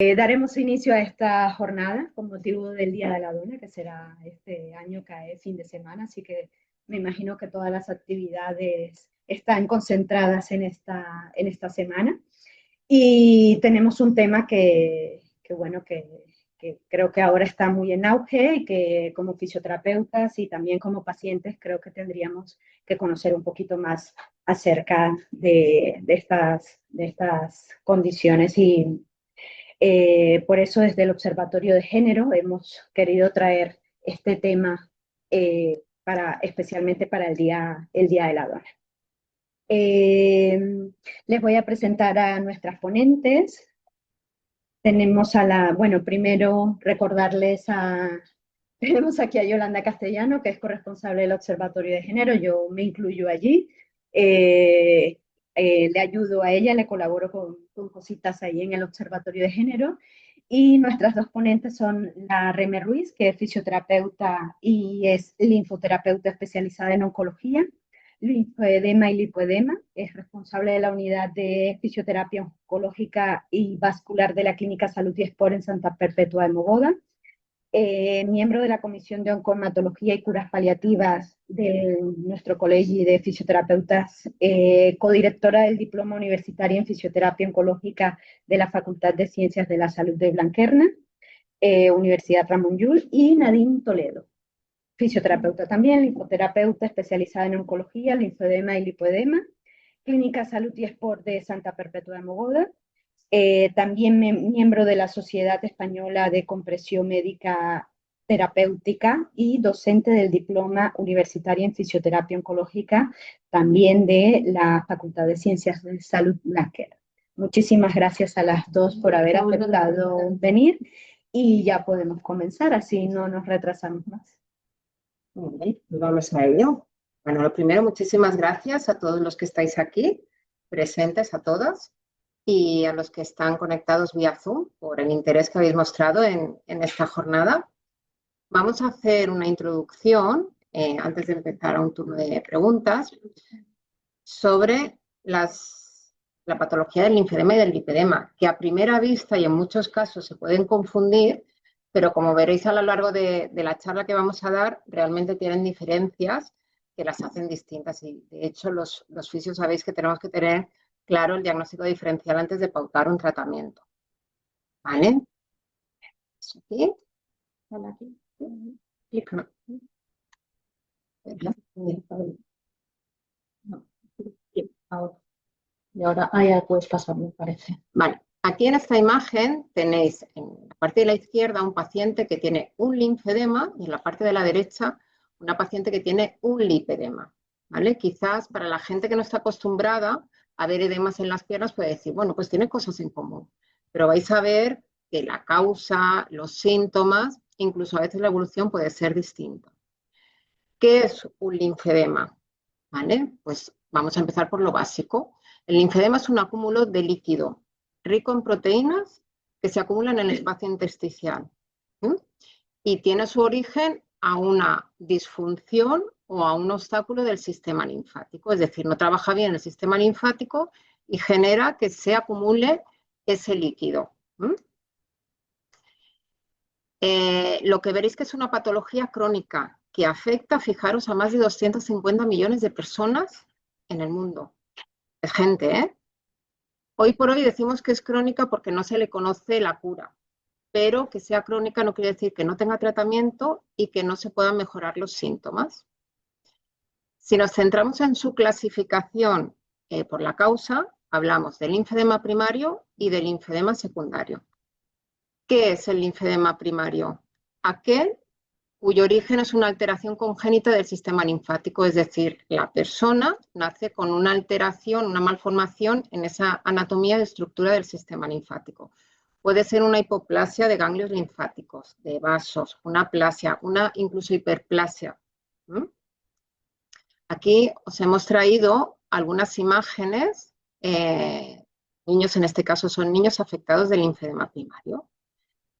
Daremos inicio a esta jornada con motivo del Día de la Dona, que será este año, cae fin de semana, así que me imagino que todas las actividades están concentradas en esta semana. Y tenemos un tema que creo que ahora está muy en auge y que como fisioterapeutas y también como pacientes creo que tendríamos que conocer un poquito más acerca de estas condiciones y por eso desde el Observatorio de Género hemos querido traer este tema especialmente para el día de la Dona. Eh, Les voy a presentar a nuestras ponentes. Bueno, primero tenemos aquí a Yolanda Castellano, que es corresponsable del Observatorio de Género, yo me incluyo allí. Eh, Le ayudo a ella, le colaboro con cositas ahí en el Observatorio de Género. Y nuestras dos ponentes son la Reme Ruiz, que es fisioterapeuta y es linfoterapeuta especializada en oncología, linfoedema y lipoedema, es responsable de la unidad de fisioterapia oncológica y vascular de la Clínica Salud y Esport en Santa Perpetua de Mogoda, miembro de la Comisión de Oncohematología y Curas Paliativas de nuestro Colegio de Fisioterapeutas, codirectora del Diploma Universitario en Fisioterapia Oncológica de la Facultad de Ciencias de la Salud de Blanquerna, Universidad Ramon Llull, y Nadine Toledo, fisioterapeuta también, linfoterapeuta especializada en oncología, linfoedema y lipoedema, Clínica Salud y Esport de Santa Perpetua de Mogoda, también miembro de la Sociedad Española de Compresión Médica Terapéutica y docente del Diploma Universitario en Fisioterapia Oncológica, también de la Facultad de Ciencias de Salud Blanquer. Muchísimas gracias a las dos por haber aceptado venir y ya podemos comenzar, así no nos retrasamos más. Muy bien, pues vamos a ello. Bueno, lo primero, muchísimas gracias a todos los que estáis aquí, presentes a todos, y a los que están conectados vía Zoom por el interés que habéis mostrado en esta jornada. Vamos a hacer una introducción, antes de empezar a un turno de preguntas, sobre la patología del linfedema y del lipedema, que a primera vista y en muchos casos se pueden confundir, pero como veréis a lo largo de la charla que vamos a dar, realmente tienen diferencias que las hacen distintas y de hecho los fisios sabéis que tenemos que tener claro el diagnóstico diferencial antes de pautar un tratamiento. ¿Vale? Aquí. Aquí. Clic. No. Ahora. Y ahora ya puedes pasar, me parece. Vale. Aquí en esta imagen tenéis en la parte de la izquierda un paciente que tiene un linfedema y en la parte de la derecha una paciente que tiene un lipedema. ¿Vale? Quizás para la gente que no está acostumbrada a ver edemas en las piernas puede decir, bueno, pues tiene cosas en común. Pero vais a ver que la causa, los síntomas, incluso a veces la evolución puede ser distinta. ¿Qué es un linfedema? ¿Vale? Pues vamos a empezar por lo básico. El linfedema es un acúmulo de líquido rico en proteínas que se acumulan en el espacio intersticial. Y tiene su origen a una disfunción o a un obstáculo del sistema linfático. Es decir, no trabaja bien el sistema linfático y genera que se acumule ese líquido. Lo que veréis que es una patología crónica que afecta, fijaros, a más de 250 millones de personas en el mundo. Es gente, ¿eh? Hoy por hoy decimos que es crónica porque no se le conoce la cura, pero que sea crónica no quiere decir que no tenga tratamiento y que no se puedan mejorar los síntomas. Si nos centramos en su clasificación por la causa, hablamos del linfedema primario y del linfedema secundario. ¿Qué es el linfedema primario? Aquel cuyo origen es una alteración congénita del sistema linfático, es decir, la persona nace con una alteración, una malformación en esa anatomía de estructura del sistema linfático. Puede ser una hipoplasia de ganglios linfáticos, de vasos, una aplasia, una incluso hiperplasia. Aquí os hemos traído algunas imágenes, niños en este caso son niños afectados del linfedema primario.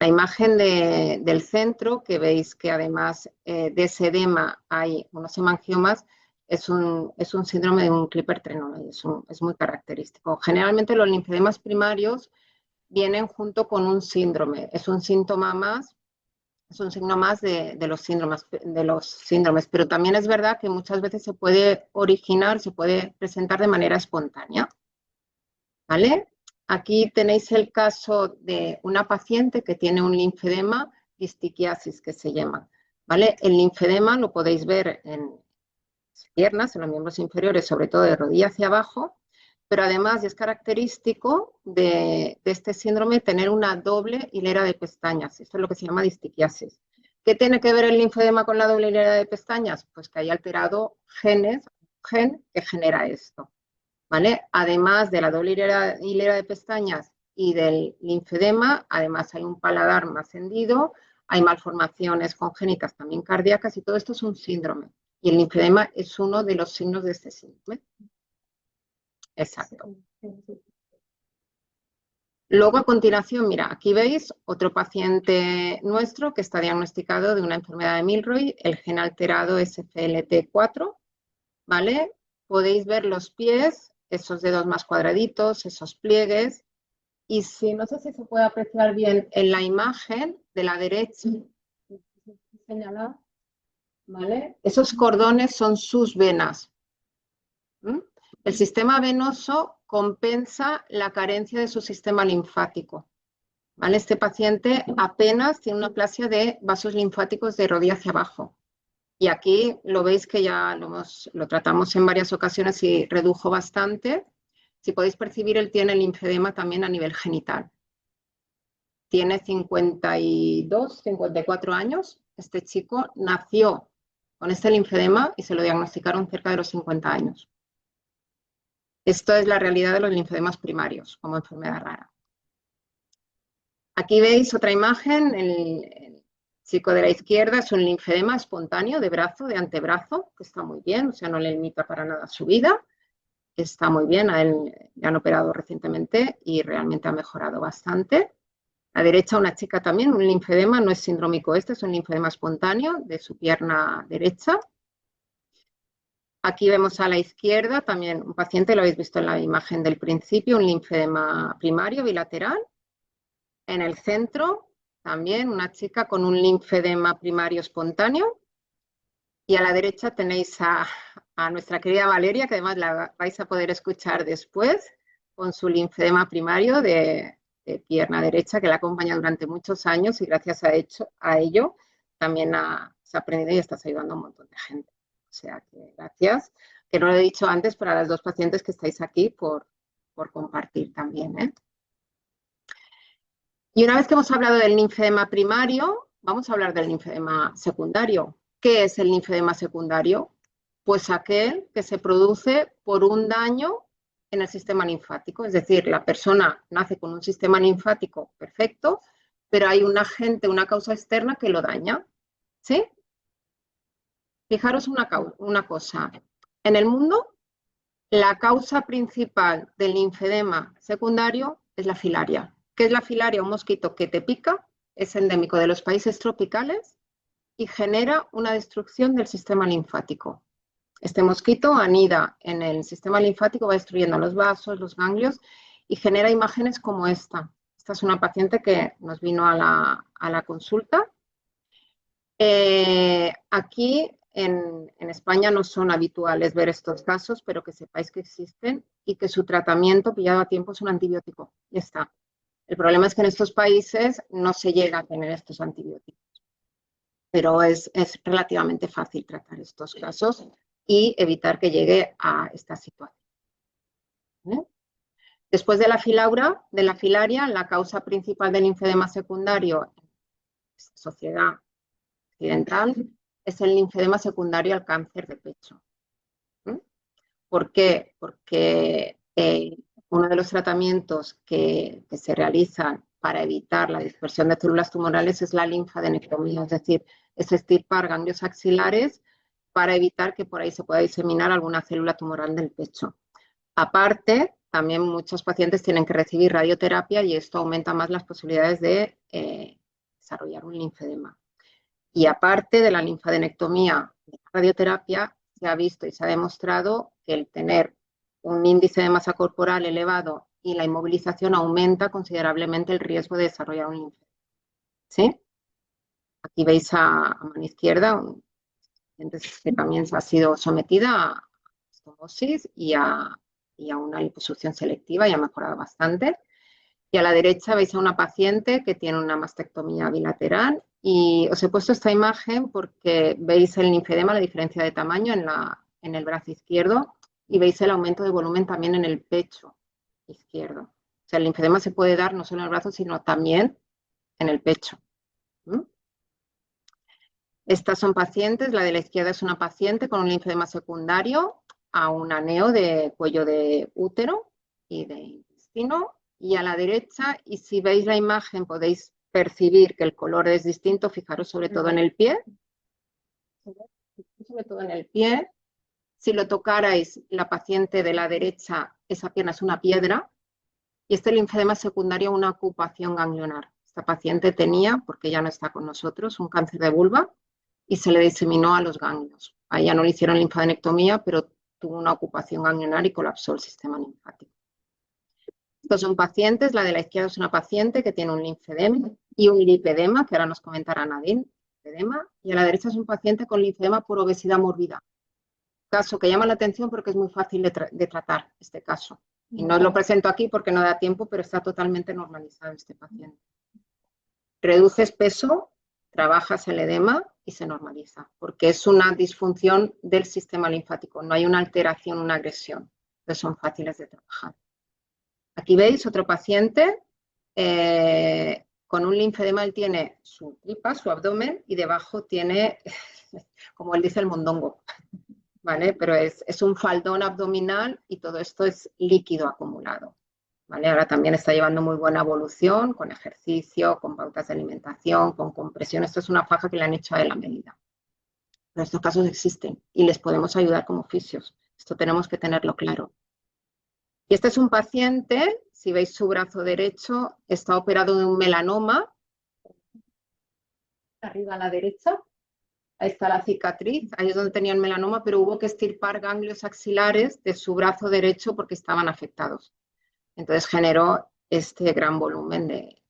La imagen del centro, que veis que además de ese edema hay unos hemangiomas, es un síndrome de un Klippert-Trenaunay, es muy característico. Generalmente los linfedemas primarios vienen junto con un síndrome. Es un síntoma más, es un signo más de los síndromes, pero también es verdad que muchas veces se puede originar, se puede presentar de manera espontánea. ¿Vale? Aquí tenéis el caso de una paciente que tiene un linfedema distiquiasis, que se llama. ¿Vale? El linfedema lo podéis ver en las piernas, en los miembros inferiores, sobre todo de rodilla hacia abajo, pero además es característico de este síndrome tener una doble hilera de pestañas. Esto es lo que se llama distiquiasis. ¿Qué tiene que ver el linfedema con la doble hilera de pestañas? Pues que hay alterado un gen que genera esto. ¿Vale? Además de la doble hilera de pestañas y del linfedema, además hay un paladar más hendido, hay malformaciones congénitas también cardíacas y todo esto es un síndrome. Y el linfedema es uno de los signos de este síndrome. Exacto. Luego, a continuación, mira, aquí veis otro paciente nuestro que está diagnosticado de una enfermedad de Milroy, el gen alterado SFLT4, ¿vale? Podéis ver los pies, esos dedos más cuadraditos, esos pliegues, y si no sé si se puede apreciar bien en la imagen de la derecha, ¿vale? Esos cordones son sus venas. El sistema venoso compensa la carencia de su sistema linfático. ¿Vale? Este paciente apenas tiene una aplasia de vasos linfáticos de rodilla hacia abajo. Y aquí lo veis que ya lo tratamos en varias ocasiones y redujo bastante. Si podéis percibir, él tiene linfedema también a nivel genital. Tiene 52, 54 años. Este chico nació con este linfedema y se lo diagnosticaron cerca de los 50 años. Esto es la realidad de los linfedemas primarios como enfermedad rara. Aquí veis otra imagen. El chico de la izquierda es un linfedema espontáneo de brazo, de antebrazo, que está muy bien, o sea, no le limita para nada su vida. Está muy bien, a él le han operado recientemente y realmente ha mejorado bastante. A la derecha una chica también, un linfedema, no es sindrómico este, es un linfedema espontáneo de su pierna derecha. Aquí vemos a la izquierda también un paciente, lo habéis visto en la imagen del principio, un linfedema primario bilateral. En el centro también una chica con un linfedema primario espontáneo. Y a la derecha tenéis a nuestra querida Valeria, que además la vais a poder escuchar después, con su linfedema primario de pierna derecha, que la acompaña durante muchos años y gracias a ello también se ha aprendido y estás ayudando a un montón de gente. O sea que gracias, que no lo he dicho antes, para las dos pacientes que estáis aquí por compartir también, ¿eh? Y una vez que hemos hablado del linfedema primario, vamos a hablar del linfedema secundario. ¿Qué es el linfedema secundario? Pues aquel que se produce por un daño en el sistema linfático. Es decir, la persona nace con un sistema linfático perfecto, pero hay un agente, una causa externa que lo daña. ¿Sí? Fijaros una cosa. En el mundo, la causa principal del linfedema secundario es la filaria. ¿Qué es la filaria? Un mosquito que te pica, es endémico de los países tropicales y genera una destrucción del sistema linfático. Este mosquito anida en el sistema linfático, va destruyendo los vasos, los ganglios y genera imágenes como esta. Esta es una paciente que nos vino a la consulta. Aquí en España no son habituales ver estos casos, pero que sepáis que existen y que su tratamiento pillado a tiempo es un antibiótico. Ya está. El problema es que en estos países no se llega a tener estos antibióticos, pero es relativamente fácil tratar estos casos y evitar que llegue a esta situación. ¿Vale? Después de la filaria, la causa principal del linfedema secundario en la sociedad occidental es el linfedema secundario al cáncer de pecho. ¿Por qué? Porque uno de los tratamientos que se realizan para evitar la dispersión de células tumorales es la linfadenectomía, es decir, es extirpar ganglios axilares para evitar que por ahí se pueda diseminar alguna célula tumoral del pecho. Aparte, también muchos pacientes tienen que recibir radioterapia y esto aumenta más las posibilidades de desarrollar un linfedema. Y aparte de la linfadenectomía y la radioterapia, se ha visto y se ha demostrado que el tener un índice de masa corporal elevado y la inmovilización aumenta considerablemente el riesgo de desarrollar un linfedema. ¿Sí? Aquí veis a mano izquierda un paciente que también ha sido sometida a estomosis y a una liposucción selectiva y ha mejorado bastante. Y a la derecha veis a una paciente que tiene una mastectomía bilateral y os he puesto esta imagen porque veis el linfedema, la diferencia de tamaño en el brazo izquierdo y veis el aumento de volumen también en el pecho izquierdo. O sea, el linfedema se puede dar no solo en el brazo, sino también en el pecho. Estas son pacientes, la de la izquierda es una paciente con un linfedema secundario a un aneo de cuello de útero y de intestino. Y a la derecha, y si veis la imagen podéis percibir que el color es distinto, fijaros sobre todo en el pie. Sobre todo en el pie. Si lo tocarais, la paciente de la derecha, esa pierna es una piedra. Y este linfedema secundario, una ocupación ganglionar. Esta paciente tenía, porque ya no está con nosotros, un cáncer de vulva y se le diseminó a los ganglios. A ella no le hicieron linfadenectomía, pero tuvo una ocupación ganglionar y colapsó el sistema linfático. Estos son pacientes, la de la izquierda es una paciente que tiene un linfedema y un lipedema, que ahora nos comentará Nadine, y a la derecha es un paciente con linfedema por obesidad mórbida. Caso que llama la atención porque es muy fácil de tratar este caso. Y no lo presento aquí porque no da tiempo, pero está totalmente normalizado este paciente. Reduces peso, trabajas el edema y se normaliza, porque es una disfunción del sistema linfático, no hay una alteración, una agresión, entonces son fáciles de trabajar. Aquí veis otro paciente con un linfedema, él tiene su tripa, su abdomen y debajo tiene, como él dice, el mondongo, ¿vale? Pero es un faldón abdominal y todo esto es líquido acumulado. ¿Vale? Ahora también está llevando muy buena evolución con ejercicio, con pautas de alimentación, con compresión. Esto es una faja que le han hecho a él a medida. Pero estos casos existen y les podemos ayudar como fisios. Esto tenemos que tenerlo claro. Y este es un paciente, si veis su brazo derecho, está operado de un melanoma. Arriba a la derecha. Ahí está la cicatriz, ahí es donde tenía el melanoma, pero hubo que extirpar ganglios axilares de su brazo derecho porque estaban afectados. Entonces generó este gran volumen de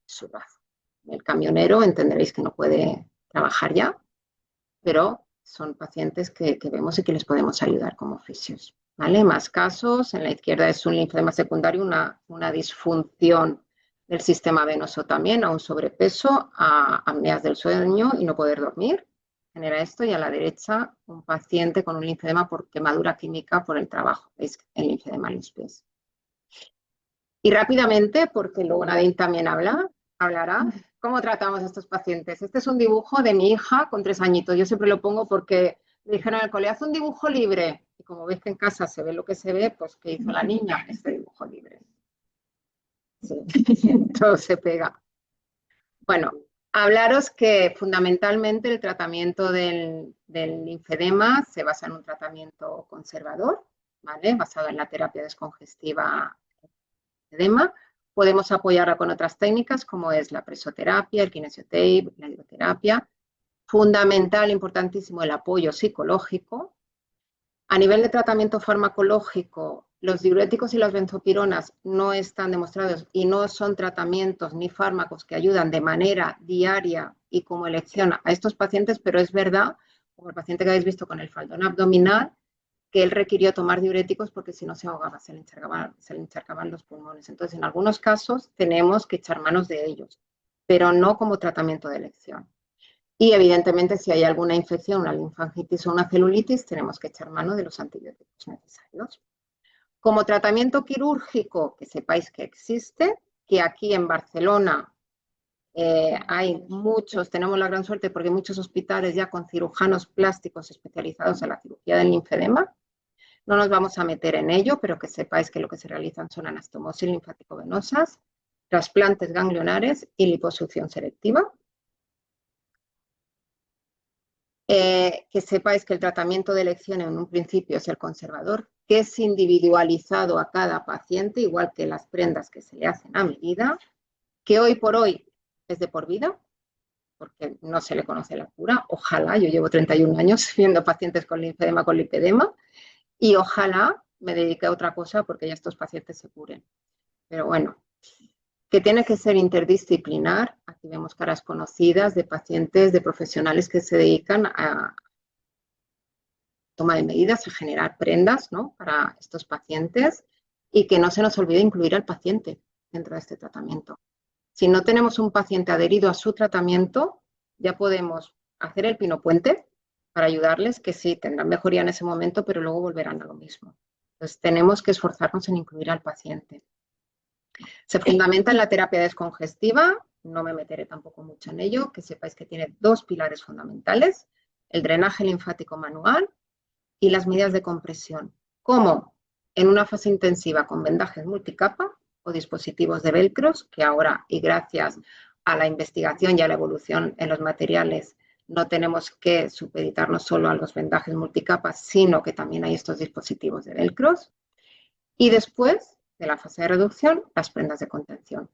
su brazo. El camionero entenderéis que no puede trabajar ya, pero son pacientes que vemos y que les podemos ayudar como fisios. ¿Vale? Más casos, en la izquierda es un linfedema secundario, una disfunción del sistema venoso también, a un sobrepeso, a apneas del sueño y no poder dormir. Genera esto, y a la derecha un paciente con un linfedema por quemadura química por el trabajo. ¿Veis? El linfedema en los pies. Y rápidamente, porque luego Nadine también hablará, ¿cómo tratamos a estos pacientes? Este es un dibujo de mi hija con 3 añitos. Yo siempre lo pongo porque me dijeron en el cole, haz un dibujo libre. Y como veis que en casa se ve lo que se ve, pues ¿qué hizo la niña? Este dibujo libre. Sí, todo se pega. Bueno, hablaros que fundamentalmente el tratamiento del linfedema se basa en un tratamiento conservador, ¿vale? Basado en la terapia descongestiva edema. Podemos apoyarla con otras técnicas como es la presoterapia, el kinesiotape, la hidroterapia. Fundamental, importantísimo, el apoyo psicológico. A nivel de tratamiento farmacológico, los diuréticos y las benzopironas no están demostrados y no son tratamientos ni fármacos que ayudan de manera diaria y como elección a estos pacientes, pero es verdad, como el paciente que habéis visto con el faldón abdominal, que él requirió tomar diuréticos porque si no se ahogaba, se le encharcaban los pulmones. Entonces, en algunos casos tenemos que echar manos de ellos, pero no como tratamiento de elección. Y evidentemente, si hay alguna infección, una linfangitis o una celulitis, tenemos que echar mano de los antibióticos necesarios. Como tratamiento quirúrgico, que sepáis que existe, que aquí en Barcelona hay muchos, tenemos la gran suerte porque hay muchos hospitales ya con cirujanos plásticos especializados en la cirugía del linfedema. No nos vamos a meter en ello, pero que sepáis que lo que se realizan son anastomosis linfático-venosas, trasplantes ganglionares y liposucción selectiva. Que sepáis que el tratamiento de elección en un principio es el conservador, que es individualizado a cada paciente, igual que las prendas que se le hacen a medida, que hoy por hoy es de por vida, porque no se le conoce la cura. Ojalá, yo llevo 31 años viendo pacientes con linfedema, con lipedema, y ojalá me dedique a otra cosa porque ya estos pacientes se curen. pero bueno, que tiene que ser interdisciplinar. Aquí vemos caras conocidas de pacientes, de profesionales que se dedican a toma de medidas, a generar prendas, ¿no?, para estos pacientes, y que no se nos olvide incluir al paciente dentro de este tratamiento. Si no tenemos un paciente adherido a su tratamiento, ya podemos hacer el pino puente para ayudarles, que sí, tendrán mejoría en ese momento, pero luego volverán a lo mismo. Entonces, tenemos que esforzarnos en incluir al paciente. Se fundamenta en la terapia descongestiva, no me meteré tampoco mucho en ello, que sepáis que tiene dos pilares fundamentales: el drenaje linfático manual y las medidas de compresión, como en una fase intensiva con vendajes multicapa o dispositivos de velcros, que ahora, y gracias a la investigación y a la evolución en los materiales, no tenemos que supeditarnos solo a los vendajes multicapas, sino que también hay estos dispositivos de velcros. Y después de la fase de reducción, las prendas de contención.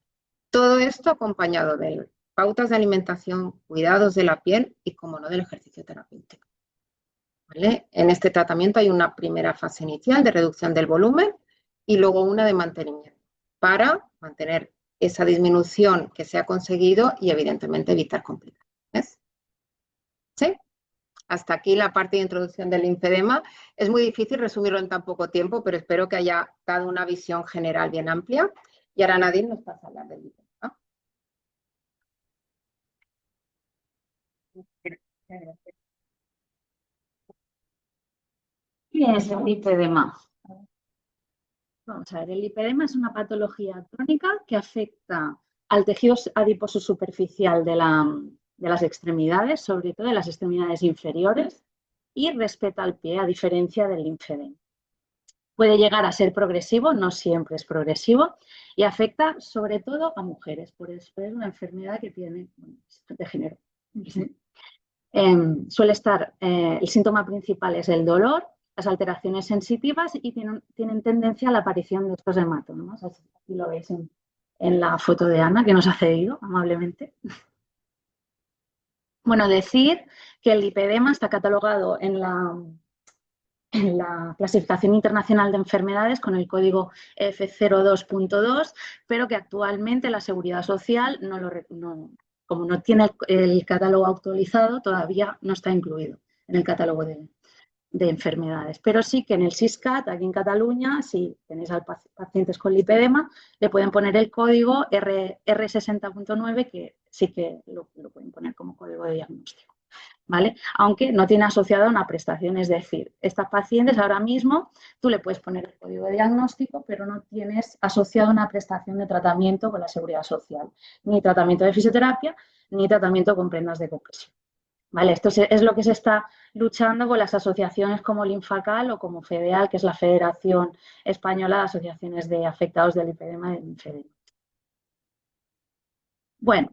Todo esto acompañado de pautas de alimentación, cuidados de la piel y, como no, del ejercicio terapéutico. ¿Vale? En este tratamiento hay una primera fase inicial de reducción del volumen y luego una de mantenimiento para mantener esa disminución que se ha conseguido y, evidentemente, evitar complicaciones. ¿Sí? Hasta aquí la parte de introducción del linfedema. Es muy difícil resumirlo en tan poco tiempo, pero espero que haya dado una visión general bien amplia. Y ahora Nadine nos pasa a hablar del linfedema. ¿Qué es el lipedema? Vamos a ver, el lipedema es una patología crónica que afecta al tejido adiposo superficial de las extremidades, sobre todo de las extremidades inferiores, y respeta al pie, a diferencia del linfedema. Puede llegar a ser progresivo, no siempre es progresivo, y afecta sobre todo a mujeres, por eso es una enfermedad que tiene de género. Suele estar, el síntoma principal es el dolor, las alteraciones sensitivas y tienen tendencia a la aparición de estos hematomas. Aquí lo veis en la foto de Ana, que nos ha cedido amablemente. Bueno, decir que el lipedema está catalogado en la Clasificación Internacional de Enfermedades con el código F02.2, pero que actualmente la Seguridad Social, como no tiene el catálogo actualizado, todavía no está incluido en el catálogo de enfermedades. Pero sí que en el SISCAT, aquí en Cataluña, si tenéis a pacientes con lipedema, le pueden poner el código R60.9, que sí que lo pueden poner como código de diagnóstico. ¿Vale? Aunque no tiene asociada una prestación, es decir, estas pacientes ahora mismo tú le puedes poner el código de diagnóstico, pero no tienes asociada una prestación de tratamiento con la Seguridad Social, ni tratamiento de fisioterapia, ni tratamiento con prendas de compresión. ¿Vale? Esto es lo que se está luchando con las asociaciones como Linfacal o como FEDEAL, que es la Federación Española de Asociaciones de Afectados del Lipedema y del Linfedema. Bueno,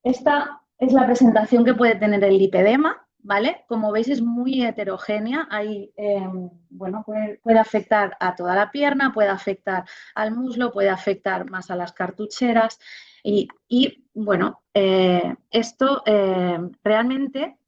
esta es la presentación que puede tener el lipedema, ¿vale? Como veis es muy heterogénea, bueno, puede afectar a toda la pierna, puede afectar al muslo, puede afectar más a las cartucheras y bueno, esto realmente,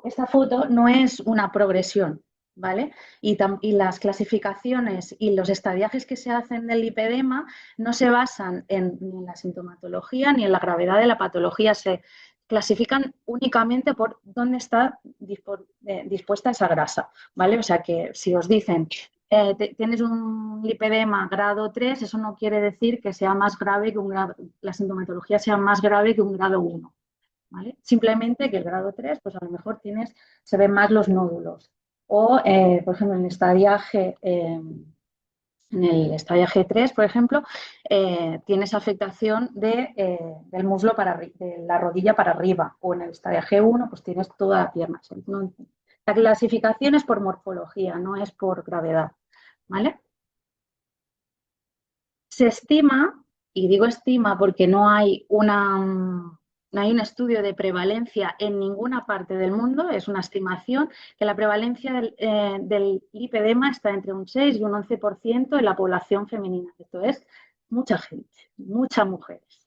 esta foto no es una progresión, ¿vale? Y las clasificaciones y los estadiajes que se hacen del lipedema no se basan ni en la sintomatología ni en la gravedad de la patología, se clasifican únicamente por dónde está dispuesta esa grasa, ¿vale? O sea que si os dicen tienes un lipedema grado 3, eso no quiere decir que sea más grave que la sintomatología sea más grave que un grado 1. ¿Vale? Simplemente que el grado 3, pues a lo mejor se ven más los nódulos. O, por ejemplo, en el estadiaje 3, por ejemplo, tienes afectación del muslo de la rodilla para arriba. O en el estadiaje 1, pues tienes toda la pierna. La clasificación es por morfología, no es por gravedad. ¿Vale? Se estima, y digo estima porque no hay un estudio de prevalencia en ninguna parte del mundo, es una estimación, que la prevalencia del lipedema está entre un 6 y un 11% en la población femenina. Esto es mucha gente, muchas mujeres,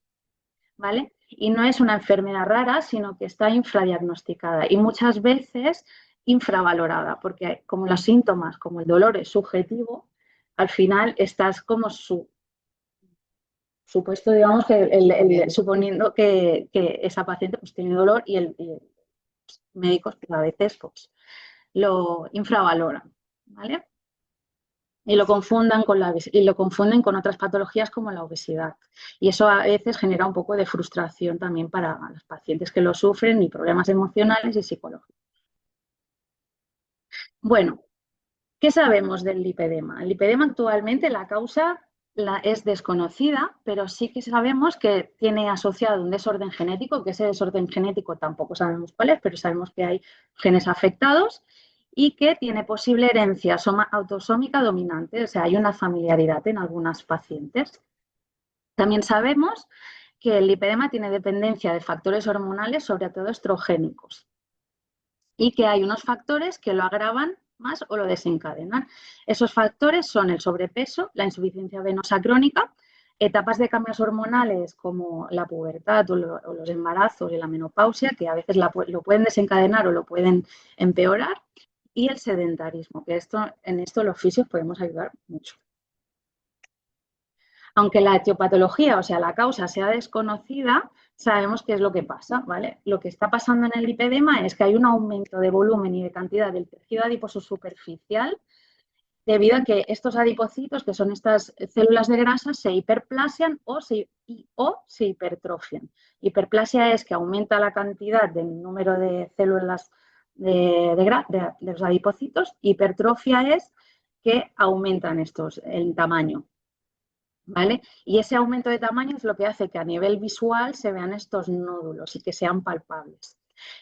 ¿vale? Y no es una enfermedad rara, sino que está infradiagnosticada y muchas veces infravalorada, porque como los síntomas, como el dolor es subjetivo, al final estás como supuesto, digamos, suponiendo que esa paciente pues, tiene dolor y los médicos pues, a veces pues, lo infravaloran, ¿vale? Y lo confunden con otras patologías como la obesidad. Y eso a veces genera un poco de frustración también para los pacientes que lo sufren y problemas emocionales y psicológicos. Bueno, ¿qué sabemos del lipedema? El lipedema actualmente la causa es desconocida, pero sí que sabemos que tiene asociado un desorden genético, que ese desorden genético tampoco sabemos cuál es, pero sabemos que hay genes afectados y que tiene posible herencia autosómica dominante, o sea, hay una familiaridad en algunas pacientes. También sabemos que el lipedema tiene dependencia de factores hormonales, sobre todo estrogénicos, y que hay unos factores que lo agravan más o lo desencadenan. Esos factores son el sobrepeso, la insuficiencia venosa crónica, etapas de cambios hormonales como la pubertad o los embarazos y la menopausia, que a veces lo pueden desencadenar o lo pueden empeorar, y el sedentarismo, que en esto los fisios podemos ayudar mucho. Aunque la etiopatología, o sea, la causa sea desconocida, sabemos qué es lo que pasa, ¿vale? Lo que está pasando en el lipedema es que hay un aumento de volumen y de cantidad del tejido adiposo superficial debido a que estos adipocitos, que son estas células de grasa, se hiperplasian o se hipertrofian. Hiperplasia es que aumenta la cantidad del número de células de los adipocitos, hipertrofia es que aumentan el tamaño. ¿Vale? Y ese aumento de tamaño es lo que hace que a nivel visual se vean estos nódulos y que sean palpables.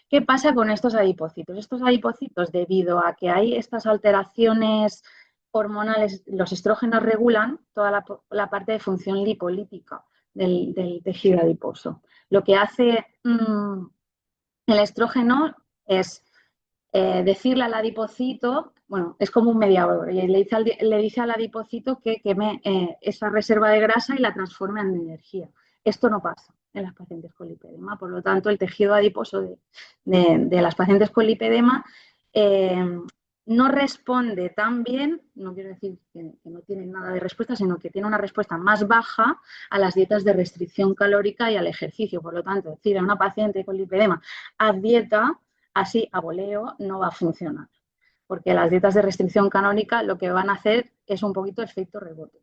¿Qué pasa con estos adipocitos? Estos adipocitos, debido a que hay estas alteraciones hormonales, los estrógenos regulan toda la parte de función lipolítica del tejido adiposo. Lo que hace el estrógeno es decirle al adipocito, bueno, es como un mediador, y le dice al adipocito que queme esa reserva de grasa y la transforme en energía. Esto no pasa en las pacientes con lipedema, por lo tanto, el tejido adiposo de las pacientes con lipedema no responde tan bien, no quiero decir que no tiene nada de respuesta, sino que tiene una respuesta más baja a las dietas de restricción calórica y al ejercicio. Por lo tanto, decir a una paciente con lipedema, haz dieta, así a voleo no va a funcionar, porque las dietas de restricción calórica lo que van a hacer es un poquito efecto rebote.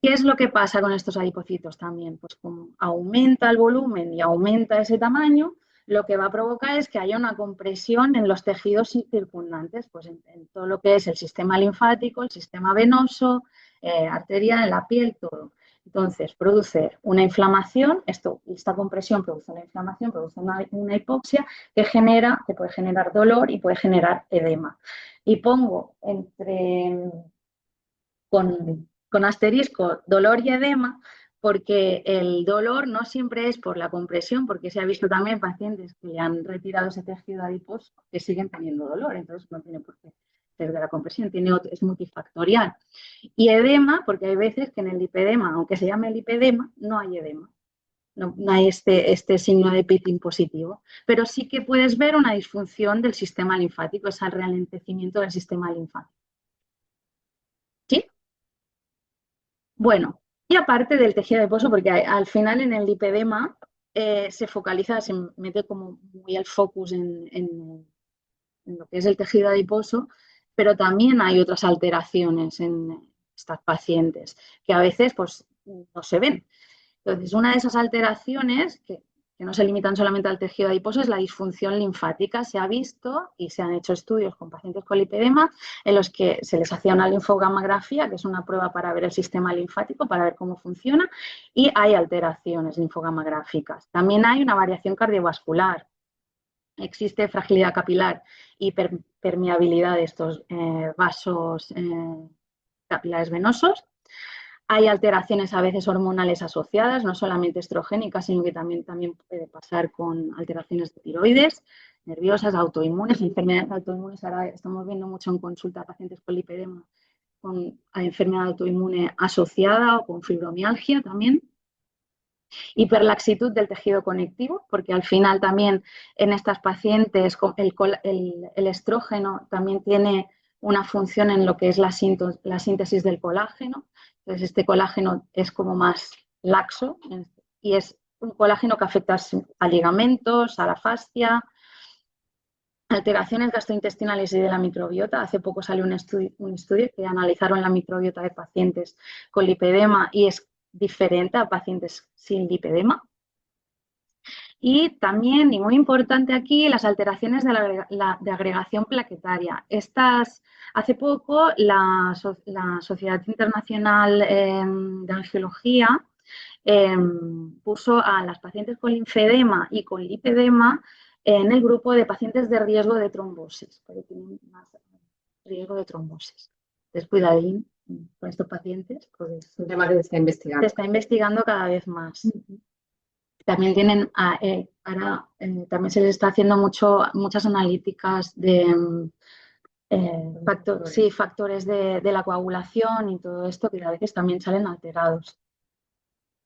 ¿Qué es lo que pasa con estos adipocitos también? Pues como aumenta el volumen y aumenta ese tamaño, lo que va a provocar es que haya una compresión en los tejidos circundantes, pues en todo lo que es el sistema linfático, el sistema venoso, arterial, en la piel, todo. Entonces, produce una inflamación, esta compresión produce una inflamación, produce una hipoxia que puede generar dolor y puede generar edema. Y pongo con asterisco dolor y edema, porque el dolor no siempre es por la compresión, porque se ha visto también pacientes que le han retirado ese tejido adiposo que siguen teniendo dolor, entonces no tiene por qué ser de la compresión, es multifactorial. Y edema, porque hay veces que en el lipedema, aunque se llame lipedema, no hay edema. No hay este signo de pitting positivo, pero sí que puedes ver una disfunción del sistema linfático, ese ralentecimiento del sistema linfático. ¿Sí? Bueno, y aparte del tejido adiposo, porque al final en el lipedema se mete como muy el focus en lo que es el tejido adiposo, pero también hay otras alteraciones en estas pacientes que a veces pues, no se ven. Entonces, una de esas alteraciones que no se limitan solamente al tejido adiposo es la disfunción linfática. Se ha visto y se han hecho estudios con pacientes con lipedema en los que se les hacía una linfogamografía, que es una prueba para ver el sistema linfático, para ver cómo funciona, y hay alteraciones linfogamográficas. También hay una variación cardiovascular. Existe fragilidad capilar y permeabilidad de estos vasos capilares venosos. Hay alteraciones a veces hormonales asociadas, no solamente estrogénicas, sino que también puede pasar con alteraciones de tiroides, nerviosas, autoinmunes, enfermedades autoinmunes. Ahora estamos viendo mucho en consulta a pacientes con lipedema con enfermedad autoinmune asociada o con fibromialgia también. Hiperlaxitud del tejido conectivo, porque al final también en estas pacientes el estrógeno también tiene una función en lo que es la síntesis del colágeno. Entonces este colágeno es como más laxo y es un colágeno que afecta a ligamentos, a la fascia, alteraciones gastrointestinales y de la microbiota. Hace poco salió un estudio que analizaron la microbiota de pacientes con lipedema y es diferente a pacientes sin lipedema. Y también, y muy importante aquí, las alteraciones de agregación plaquetaria. Hace poco la Sociedad Internacional de Angiología puso a las pacientes con linfedema y con lipedema en el grupo de pacientes de riesgo de trombosis, porque tienen más riesgo de trombosis. Entonces, cuidadín con estos pacientes, pues un tema que se está investigando. Se está investigando cada vez más. También tienen, ahora también se les está haciendo muchas analíticas de factores de la coagulación y todo esto que a veces también salen alterados.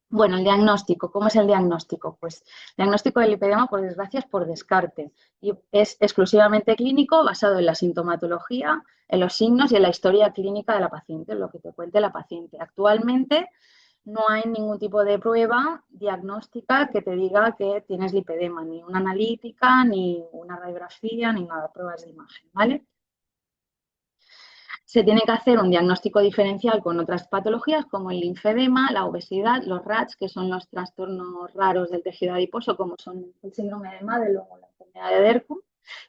Bueno, el diagnóstico. ¿Cómo es el diagnóstico? Pues el diagnóstico del lipedema, por desgracia, es por descarte y es exclusivamente clínico, basado en la sintomatología, en los signos y en la historia clínica de la paciente, en lo que te cuente la paciente. Actualmente no hay ningún tipo de prueba diagnóstica que te diga que tienes lipedema, ni una analítica, ni una radiografía, ni nada, pruebas de imagen, ¿vale? Se tiene que hacer un diagnóstico diferencial con otras patologías como el linfedema, la obesidad, los RADS, que son los trastornos raros del tejido adiposo, como son el síndrome de Madelung o la enfermedad de Derkum,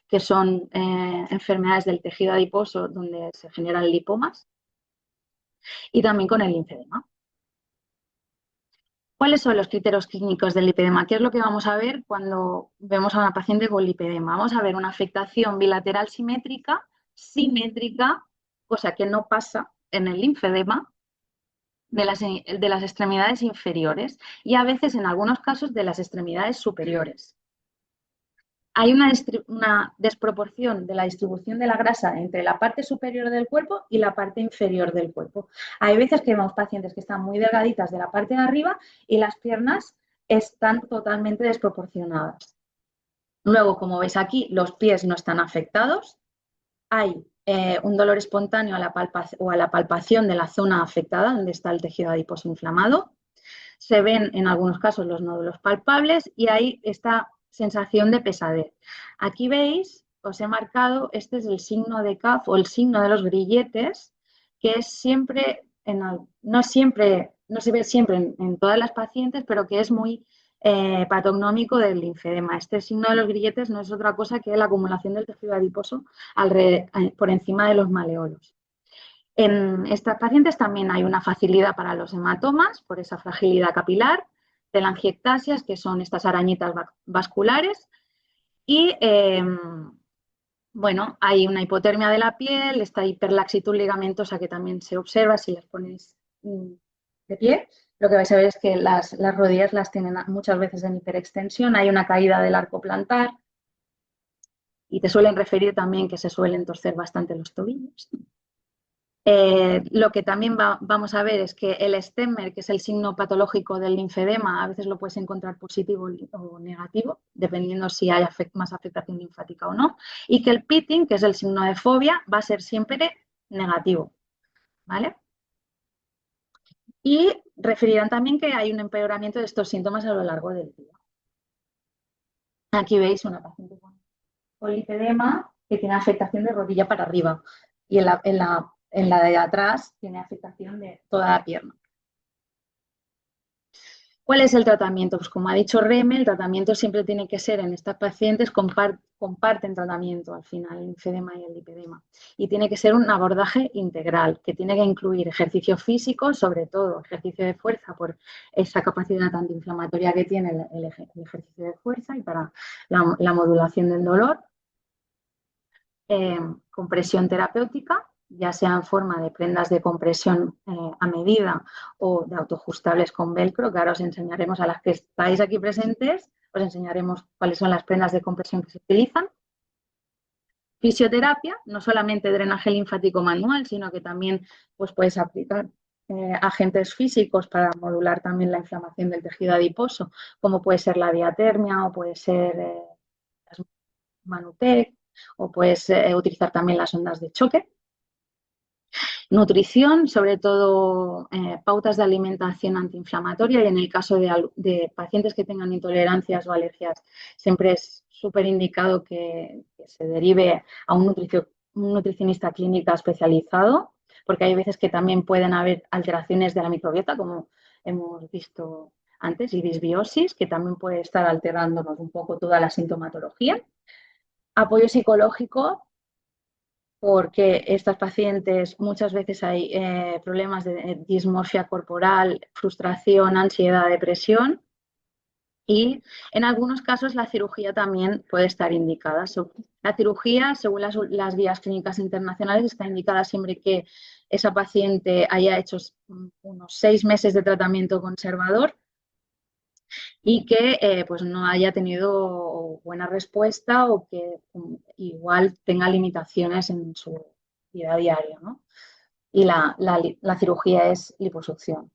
que son enfermedades del tejido adiposo donde se generan lipomas, y también con el linfedema. ¿Cuáles son los criterios clínicos del lipedema? ¿Qué es lo que vamos a ver cuando vemos a una paciente con lipedema? Vamos a ver una afectación bilateral simétrica, cosa que no pasa en el linfedema, de las extremidades inferiores y a veces, en algunos casos, de las extremidades superiores. Hay una desproporción de la distribución de la grasa entre la parte superior del cuerpo y la parte inferior del cuerpo. Hay veces que vemos pacientes que están muy delgaditas de la parte de arriba y las piernas están totalmente desproporcionadas. Luego, como veis aquí, los pies no están afectados. Hay un dolor espontáneo a la palpación de la zona afectada, donde está el tejido adiposo inflamado. Se ven en algunos casos los nódulos palpables y hay esta sensación de pesadez. Aquí veis, os he marcado, este es el signo de CAF o el signo de los grilletes, que es siempre, no se ve siempre en todas las pacientes, pero que es muy patognómico del linfedema. Este signo de los grilletes no es otra cosa que la acumulación del tejido adiposo por encima de los maleolos. En estas pacientes también hay una facilidad para los hematomas por esa fragilidad capilar, telangiectasias, que son estas arañitas vasculares, y bueno, hay una hipotermia de la piel, esta hiperlaxitud ligamentosa que también se observa si las pones de pie. Lo que vais a ver es que las rodillas las tienen muchas veces en hiperextensión, hay una caída del arco plantar y te suelen referir también que se suelen torcer bastante los tobillos. Lo que también vamos a ver es que el Stemmer, que es el signo patológico del linfedema, a veces lo puedes encontrar positivo o negativo, dependiendo si hay más afectación linfática o no, y que el pitting, que es el signo de fobia, va a ser siempre negativo, ¿vale? Y referirán también que hay un empeoramiento de estos síntomas a lo largo del día. Aquí veis una paciente con lipedema que tiene afectación de rodilla para arriba y en la de atrás tiene afectación de toda la pierna. ¿Cuál es el tratamiento? Pues como ha dicho Reme, el tratamiento siempre tiene que ser en estas pacientes, comparten tratamiento al final, el linfedema y el lipedema. Y tiene que ser un abordaje integral, que tiene que incluir ejercicio físico, sobre todo ejercicio de fuerza, por esa capacidad antiinflamatoria que tiene el ejercicio de fuerza y para la modulación del dolor. Compresión terapéutica, ya sea en forma de prendas de compresión a medida o de autoajustables con velcro, que ahora os enseñaremos a las que estáis aquí presentes, os enseñaremos cuáles son las prendas de compresión que se utilizan. Fisioterapia, no solamente drenaje linfático manual, sino que también pues, puedes aplicar agentes físicos para modular también la inflamación del tejido adiposo, como puede ser la diatermia o puede ser las Manutec, o puedes utilizar también las ondas de choque. Nutrición, sobre todo pautas de alimentación antiinflamatoria, y en el caso de pacientes que tengan intolerancias o alergias, siempre es súper indicado que se derive a un nutricionista clínica especializado, porque hay veces que también pueden haber alteraciones de la microbiota, como hemos visto antes, y disbiosis, que también puede estar alterándonos un poco toda la sintomatología. Apoyo psicológico, porque estas pacientes muchas veces hay problemas de dismorfia corporal, frustración, ansiedad, depresión, y en algunos casos la cirugía también puede estar indicada. La cirugía, según las guías clínicas internacionales, está indicada siempre que esa paciente haya hecho unos 6 meses de tratamiento conservador y que pues no haya tenido buena respuesta o que igual tenga limitaciones en su vida diaria, ¿no? Y la cirugía es liposucción.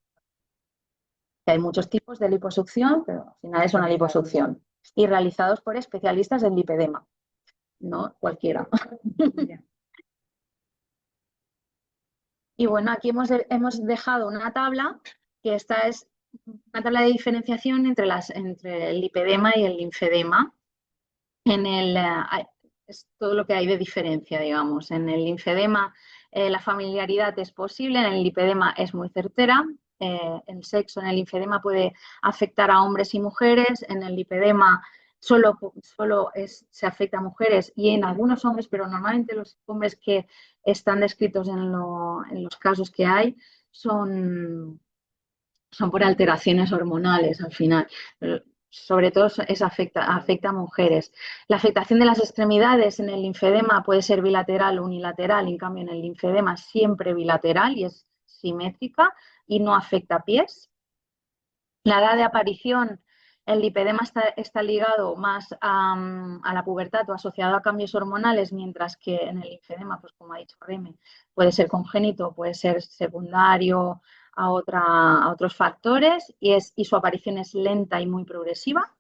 Hay muchos tipos de liposucción, pero al final es una liposucción. Y realizados por especialistas en lipedema, no cualquiera. Y bueno, aquí hemos dejado una tabla, que esta es una tabla de diferenciación entre el lipedema y el linfedema. Es todo lo que hay de diferencia, digamos. En el linfedema la familiaridad es posible, en el lipedema es muy certera. El sexo en el linfedema puede afectar a hombres y mujeres, en el lipedema solo se afecta a mujeres y en algunos hombres, pero normalmente los hombres que están descritos en los casos que hay son por alteraciones hormonales al final. Sobre todo afecta a mujeres. La afectación de las extremidades en el linfedema puede ser bilateral o unilateral, en cambio en el linfedema siempre bilateral y es simétrica y no afecta a pies. La edad de aparición, el lipedema está ligado más a la pubertad o asociado a cambios hormonales, mientras que en el linfedema, pues como ha dicho Reme, puede ser congénito, puede ser secundario a otros factores y su aparición es lenta y muy progresiva.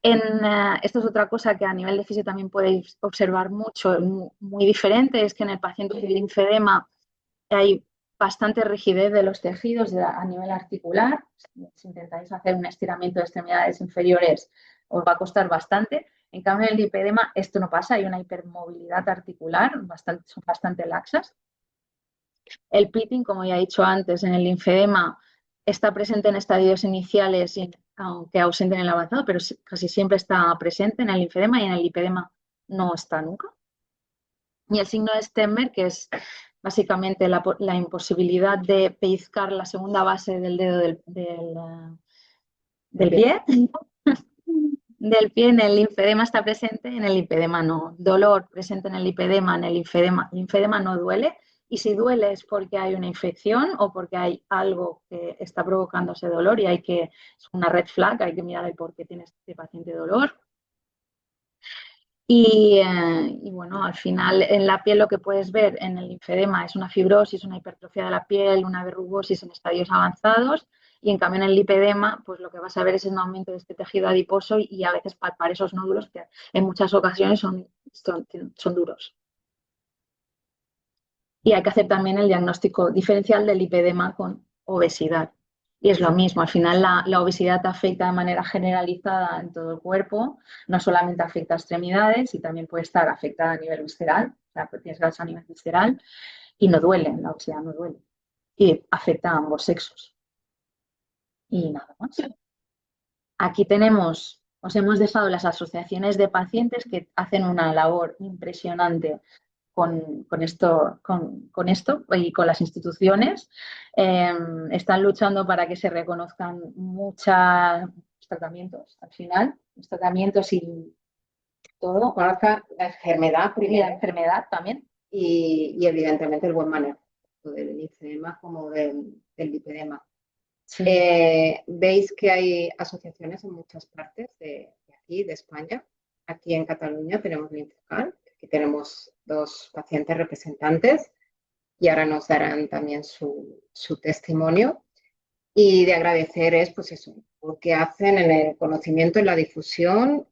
Esto es otra cosa que a nivel de fisio también podéis observar mucho, muy diferente, es que en el paciente de linfedema hay bastante rigidez de los tejidos a nivel articular. Si intentáis hacer un estiramiento de extremidades inferiores, os va a costar bastante. En cambio, en el lipedema esto no pasa, hay una hipermovilidad articular, son bastante laxas. El pitting, como ya he dicho antes, en el linfedema está presente en estadios iniciales, aunque ausente en el avanzado, pero casi siempre está presente en el linfedema y en el lipedema no está nunca. Y el signo de Stenberg, que es básicamente la imposibilidad de pellizcar la segunda base del dedo del pie. Del pie en el linfedema está presente, en el lipedema no. Dolor presente en el lipedema, en el linfedema no duele. Y si duele es porque hay una infección o porque hay algo que está provocando ese dolor y es una red flag, hay que mirar el por qué tiene este paciente dolor. Y bueno, al final en la piel lo que puedes ver en el linfedema es una fibrosis, una hipertrofia de la piel, una verrugosis en estadios avanzados, y en cambio en el lipedema pues lo que vas a ver es un aumento de este tejido adiposo y a veces palpar esos nódulos que en muchas ocasiones son duros. Y hay que hacer también el diagnóstico diferencial del lipedema con obesidad. Y es lo mismo, al final la obesidad afecta de manera generalizada en todo el cuerpo, no solamente afecta a extremidades, y también puede estar afectada a nivel visceral, o sea, tienes grasa a nivel visceral, y no duele, la obesidad no duele. Y afecta a ambos sexos. Y nada más. Aquí os hemos dejado las asociaciones de pacientes que hacen una labor impresionante con esto y con las instituciones. Están luchando para que se reconozcan muchos tratamientos al final, los tratamientos y todo. Conozca la enfermedad Y primero la enfermedad también. y evidentemente el buen manejo del linfedema como del lipedema. Sí. Veis que hay asociaciones en muchas partes de aquí, de España. Aquí en Cataluña tenemos Lincecal, aquí tenemos 2 pacientes representantes y ahora nos darán también su testimonio. Y de agradecer es, pues eso, lo que hacen en el conocimiento, en la difusión,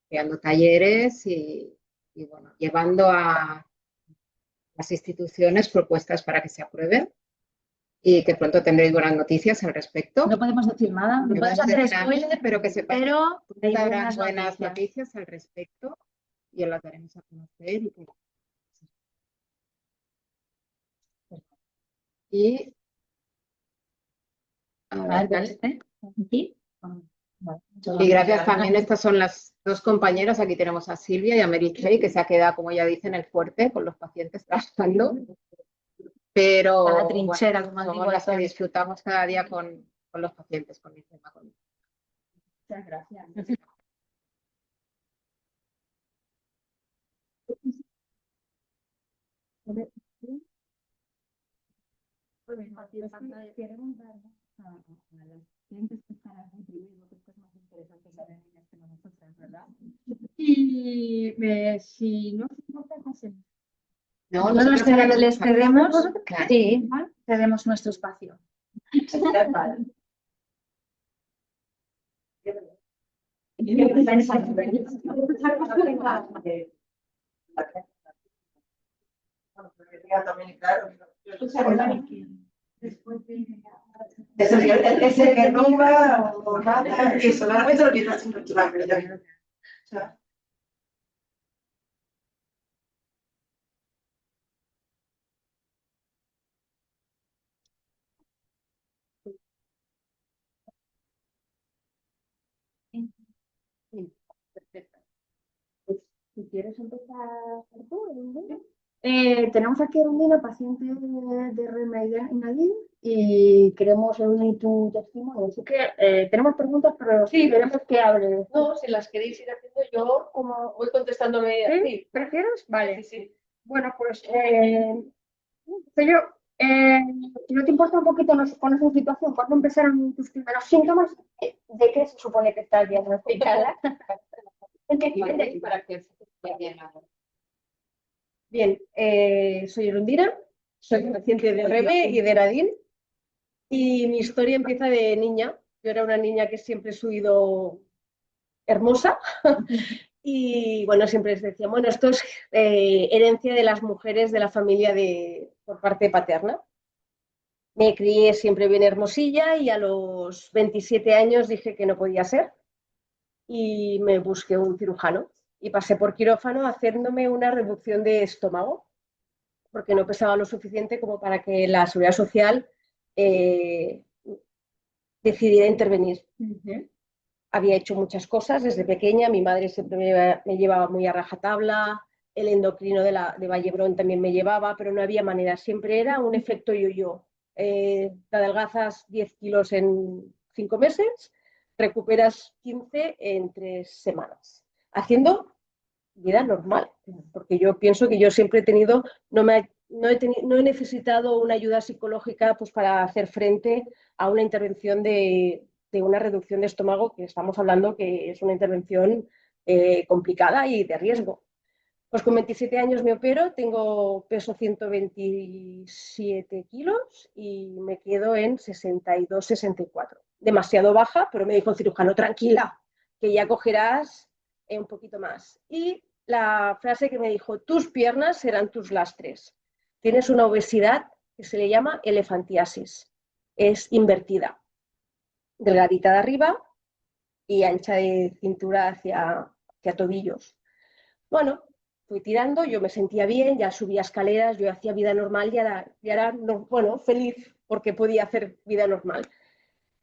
creando talleres y bueno, llevando a las instituciones propuestas para que se aprueben y que pronto tendréis buenas noticias al respecto. No podemos decir nada, no podemos hacer spoiler, pero que sepáis pero hay que habrá buenas buenas noticias. noticias al respecto y os las daremos a conocer. Y a ver, Aquí. y gracias también, estas son las dos compañeras, aquí tenemos a Silvia y a Mary Kay, que se ha quedado, como ya dicen, el fuerte con los pacientes trabajando, pero A la trinchera, como somos digo, las que disfrutamos cada día con los pacientes, con mi tema. Muchas gracias. Queremos dar a las clientes que están aquí primero, que esto es más interesante saber ellas que nosotras, ¿verdad? Y si no se importa, hacemos. No, Nosotros les cedemos, Claro. sí, cedemos nuestro espacio. Ese que roba o mata, que solamente lo quitas sin controlar. Perfecto. Si quieres empezar tú, Erundina. Tenemos aquí a Erundina, paciente de reuma inhalida, y queremos reunir tu testimonio. Así que tenemos preguntas, pero sí, queremos que hables. No, si las queréis ir haciendo, yo como voy contestándome a ti. ¿Prefieres? Vale. Sí, sí. Bueno, pues yo, si no te importa un poquito, nos pones en situación, ¿cuándo empezaron tus primeros síntomas? ¿De qué se supone que estás diagnosticada? Para que se vea bien ahora. Bien, soy Erundina, soy paciente de REME y de Nadine, y mi historia empieza de niña. Yo era una niña que siempre he sido hermosa y bueno, siempre les decía, bueno, esto es herencia de las mujeres de la familia por parte paterna. Me crié siempre bien hermosilla y a los 27 años dije que no podía ser y me busqué un cirujano y pasé por quirófano haciéndome una reducción de estómago porque no pesaba lo suficiente como para que la Seguridad Social decidiera intervenir. Había hecho muchas cosas desde pequeña, mi madre siempre me llevaba muy a rajatabla, el endocrino de Vallebrón también me llevaba, pero no había manera, siempre era un efecto yo-yo. Te adelgazas 10 kilos en 5 meses, recuperas 15 en 3 semanas, haciendo vida normal, porque yo pienso que yo siempre he tenido, no he necesitado una ayuda psicológica pues, para hacer frente a una intervención de una reducción de estómago, que estamos hablando que es una intervención complicada y de riesgo. Pues con 27 años me opero, tengo peso 127 kilos y me quedo en 62, 64. Demasiado baja, pero me dijo el cirujano, tranquila, que ya cogerás un poquito más. Y la frase que me dijo, tus piernas serán tus lastres. Tienes una obesidad que se le llama elefantiasis. Es invertida, delgadita de arriba y ancha de cintura hacia tobillos. Bueno, fui tirando, yo me sentía bien, ya subía escaleras, yo hacía vida normal y era bueno, feliz porque podía hacer vida normal.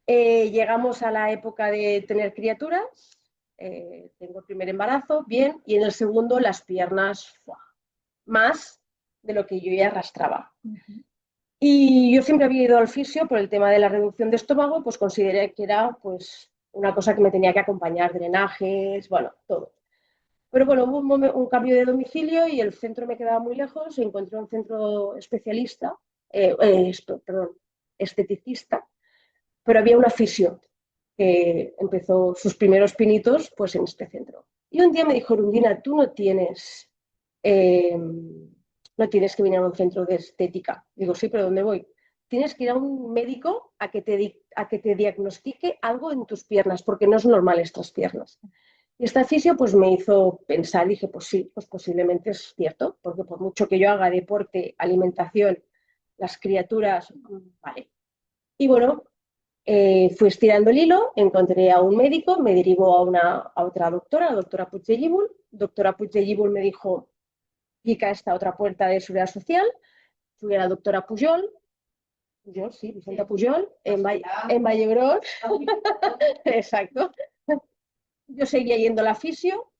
Llegamos a la época de tener criaturas, tengo el primer embarazo, bien, y en el segundo las piernas, más de lo que yo ya arrastraba. Y yo siempre había ido al fisio por el tema de la reducción de estómago, pues consideré que era pues, una cosa que me tenía que acompañar, drenajes, bueno, todo. Pero bueno, hubo un cambio de domicilio y el centro me quedaba muy lejos, encontré un centro especialista, esteticista, pero había una fisio que empezó sus primeros pinitos pues, en este centro. Y un día me dijo, Erundina, tú no tienes que venir a un centro de estética. Digo, sí, pero ¿dónde voy? Tienes que ir a un médico a que te diagnostique algo en tus piernas, porque no es normal estas piernas. Y esta fisio pues me hizo pensar, dije, pues sí, pues posiblemente es cierto, porque por mucho que yo haga deporte, alimentación, las criaturas, vale. Y bueno, fui estirando el hilo, encontré a un médico, me derivó a otra doctora, la doctora Puigdellíbul. Doctora Puigdellíbul me dijo, pica esta otra puerta de seguridad social. Fui a la doctora Pujol, sí, Vicenta Pujol, en Vallebrón. Exacto. Yo seguía yendo a la fisio,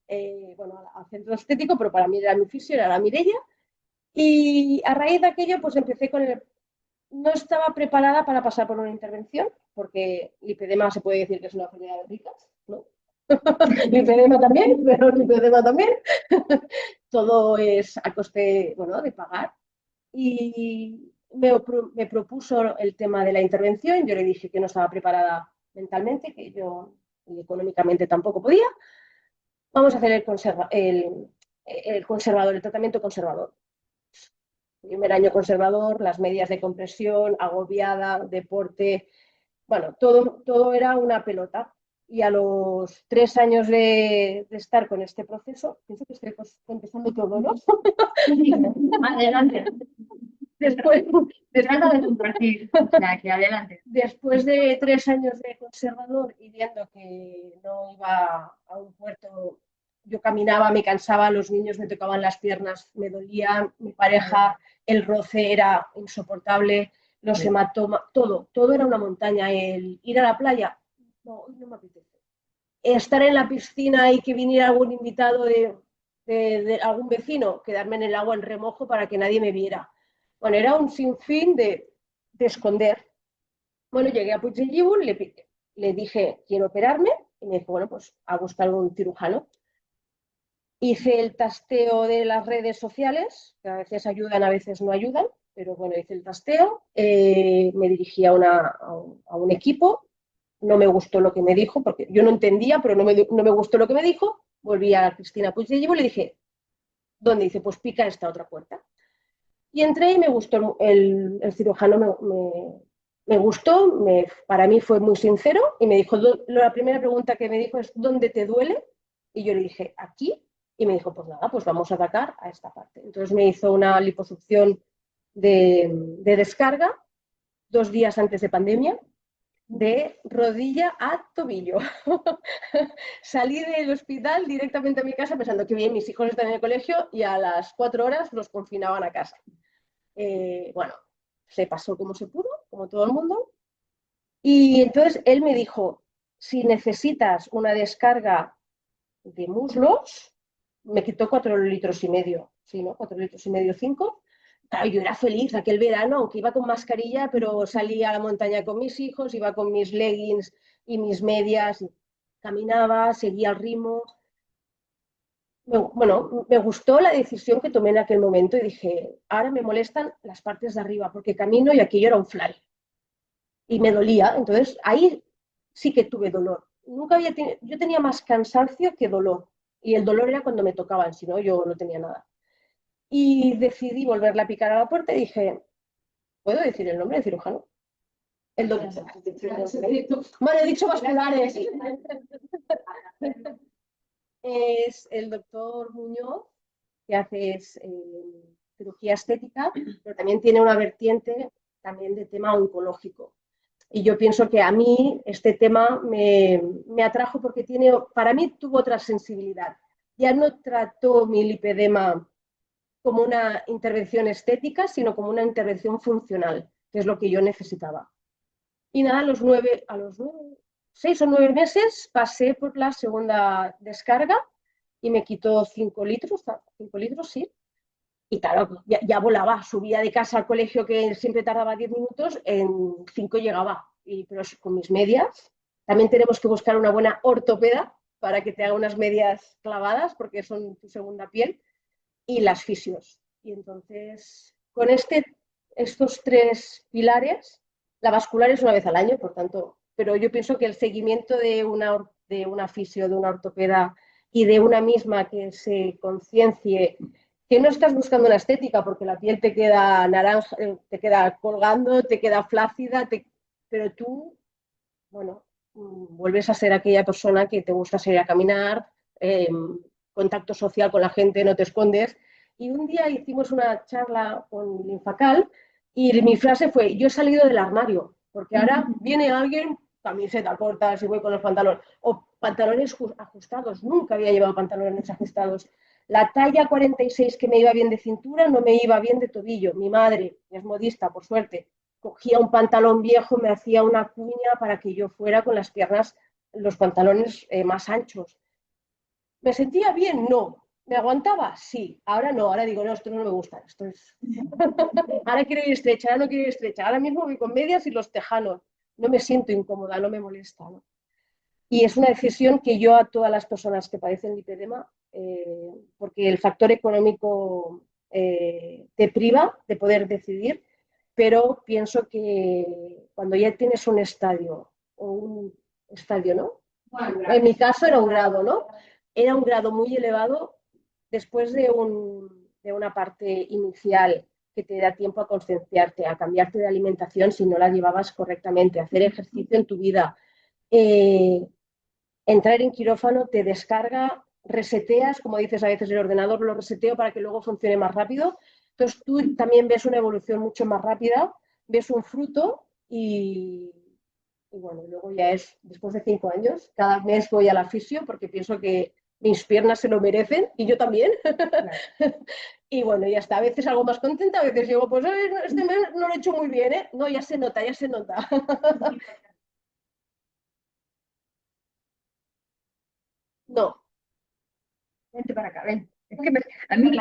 bueno, al centro estético, pero para mí era mi fisio, era la Mireia. Y a raíz de aquello, pues empecé con el... No estaba preparada para pasar por una intervención, porque lipedema se puede decir que es una enfermedad de ricas, ¿no? Lipedema también, pero lipedema también. Todo es a coste, bueno, de pagar. Y me propuso el tema de la intervención. Yo le dije que no estaba preparada mentalmente, que yo y económicamente tampoco podía. Vamos a hacer el conservador, el tratamiento conservador. Primer año conservador, las medias de compresión, agobiada, deporte, bueno, todo era una pelota. Y a los 3 años de estar con este proceso, pienso que estoy empezando todo, ¿no? Adelante. Después, Trata de compartir. O sea, que adelante. después de 3 años de conservador y viendo que no iba a un puerto, yo caminaba, me cansaba, los niños me tocaban las piernas, me dolían, mi pareja, el roce era insoportable, los hematomas, todo era una montaña. El ir a la playa, no, hoy no me apetece. Estar en la piscina y que viniera algún invitado de algún vecino, quedarme en el agua en remojo para que nadie me viera. Bueno, era un sinfín de esconder. Bueno, llegué a Puigdellíbul, le dije, quiero operarme, y me dijo, bueno, pues a buscar un cirujano. Hice el tasteo de las redes sociales, que a veces ayudan, a veces no ayudan, pero bueno, hice el tasteo, me dirigí a un equipo, no me gustó lo que me dijo, porque yo no entendía, pero no me gustó lo que me dijo, volví a Cristina Puigdellíbul y le dije, ¿dónde? Dice, pues pica esta otra puerta. Y entré y me gustó, el cirujano me gustó, para mí fue muy sincero y me dijo, la primera pregunta que me dijo es, ¿dónde te duele? Y yo le dije, aquí. Y me dijo, pues nada, pues vamos a atacar a esta parte. Entonces me hizo una liposucción de descarga 2 días antes de pandemia, de rodilla a tobillo. Salí del hospital directamente a mi casa pensando que bien, mis hijos están en el colegio y a las 4 horas los confinaban a casa. Bueno, se pasó como se pudo, como todo el mundo. Y entonces él me dijo, si necesitas una descarga de muslos, me quitó 4,5 litros, sí, ¿no? 4,5 litros, 5. Claro, yo era feliz aquel verano, aunque iba con mascarilla, pero salí a la montaña con mis hijos, iba con mis leggings y mis medias, caminaba, seguía el ritmo. Bueno, me gustó la decisión que tomé en aquel momento y dije, ahora me molestan las partes de arriba porque camino y aquello era un fly y me dolía. Entonces ahí sí que tuve dolor. Nunca yo tenía más cansancio que dolor y el dolor era cuando me tocaban, si no yo no tenía nada. Y decidí volverle a picar a la puerta y dije, ¿puedo decir el nombre del cirujano? El doctor. Bueno, he dicho vasculares. Es el doctor Muñoz, que hace cirugía estética, pero también tiene una vertiente también de tema oncológico. Y yo pienso que a mí este tema me atrajo porque para mí tuvo otra sensibilidad. Ya no trató mi lipedema como una intervención estética, sino como una intervención funcional, que es lo que yo necesitaba. Y nada, a los 6 o 9 meses pasé por la segunda descarga y me quitó 5 litros, 5 litros, sí. Y claro, ya volaba, subía de casa al colegio que siempre tardaba 10 minutos, en 5 llegaba. Pero con mis medias, también tenemos que buscar una buena ortopeda para que te haga unas medias clavadas, porque son tu segunda piel, y las fisios. Y entonces, con estos 3 pilares, la vascular es una vez al año, por tanto, pero yo pienso que el seguimiento de una fisio, de una ortopeda y de una misma que se conciencie que no estás buscando una estética porque la piel te queda naranja, te queda colgando, te queda flácida, pero tú, bueno, vuelves a ser aquella persona que te gusta salir a caminar, contacto social con la gente, no te escondes. Y un día hicimos una charla con Linfacal y mi frase fue, yo he salido del armario, porque ahora viene alguien, camiseta corta, si voy con los pantalones, o pantalones ajustados, nunca había llevado pantalones ajustados. La talla 46 que me iba bien de cintura no me iba bien de tobillo. Mi madre, es modista, por suerte, cogía un pantalón viejo, me hacía una cuña para que yo fuera con las piernas, los pantalones más anchos. ¿Me sentía bien? No. ¿Me aguantaba? Sí. Ahora no, ahora digo, no, esto no me gusta. Esto es... ahora quiero ir estrecha, ahora no quiero ir estrecha. Ahora mismo voy con medias y los tejanos. No me siento incómoda, no me molesta, ¿no? Y es una decisión que yo a todas las personas que padecen lipedema, porque el factor económico te priva de poder decidir, pero pienso que cuando ya tienes un estadio, o un estadio, ¿no? Bueno, en mi caso era un grado, ¿no? Era un grado muy elevado después de una parte inicial que te da tiempo a concienciarte, a cambiarte de alimentación si no la llevabas correctamente, a hacer ejercicio en tu vida. Entrar en quirófano te descarga, reseteas, como dices a veces el ordenador lo reseteo para que luego funcione más rápido. Entonces tú también ves una evolución mucho más rápida, ves un fruto y bueno, luego ya es, después de 5 años, cada mes voy a la fisio porque pienso que mis piernas se lo merecen y yo también. Claro. Y bueno, ya está. A veces algo más contenta, a veces digo, pues este mes no lo he hecho muy bien, ¿eh? No, ya se nota, ya se nota. No. Vente para acá, ven. Es que a mí,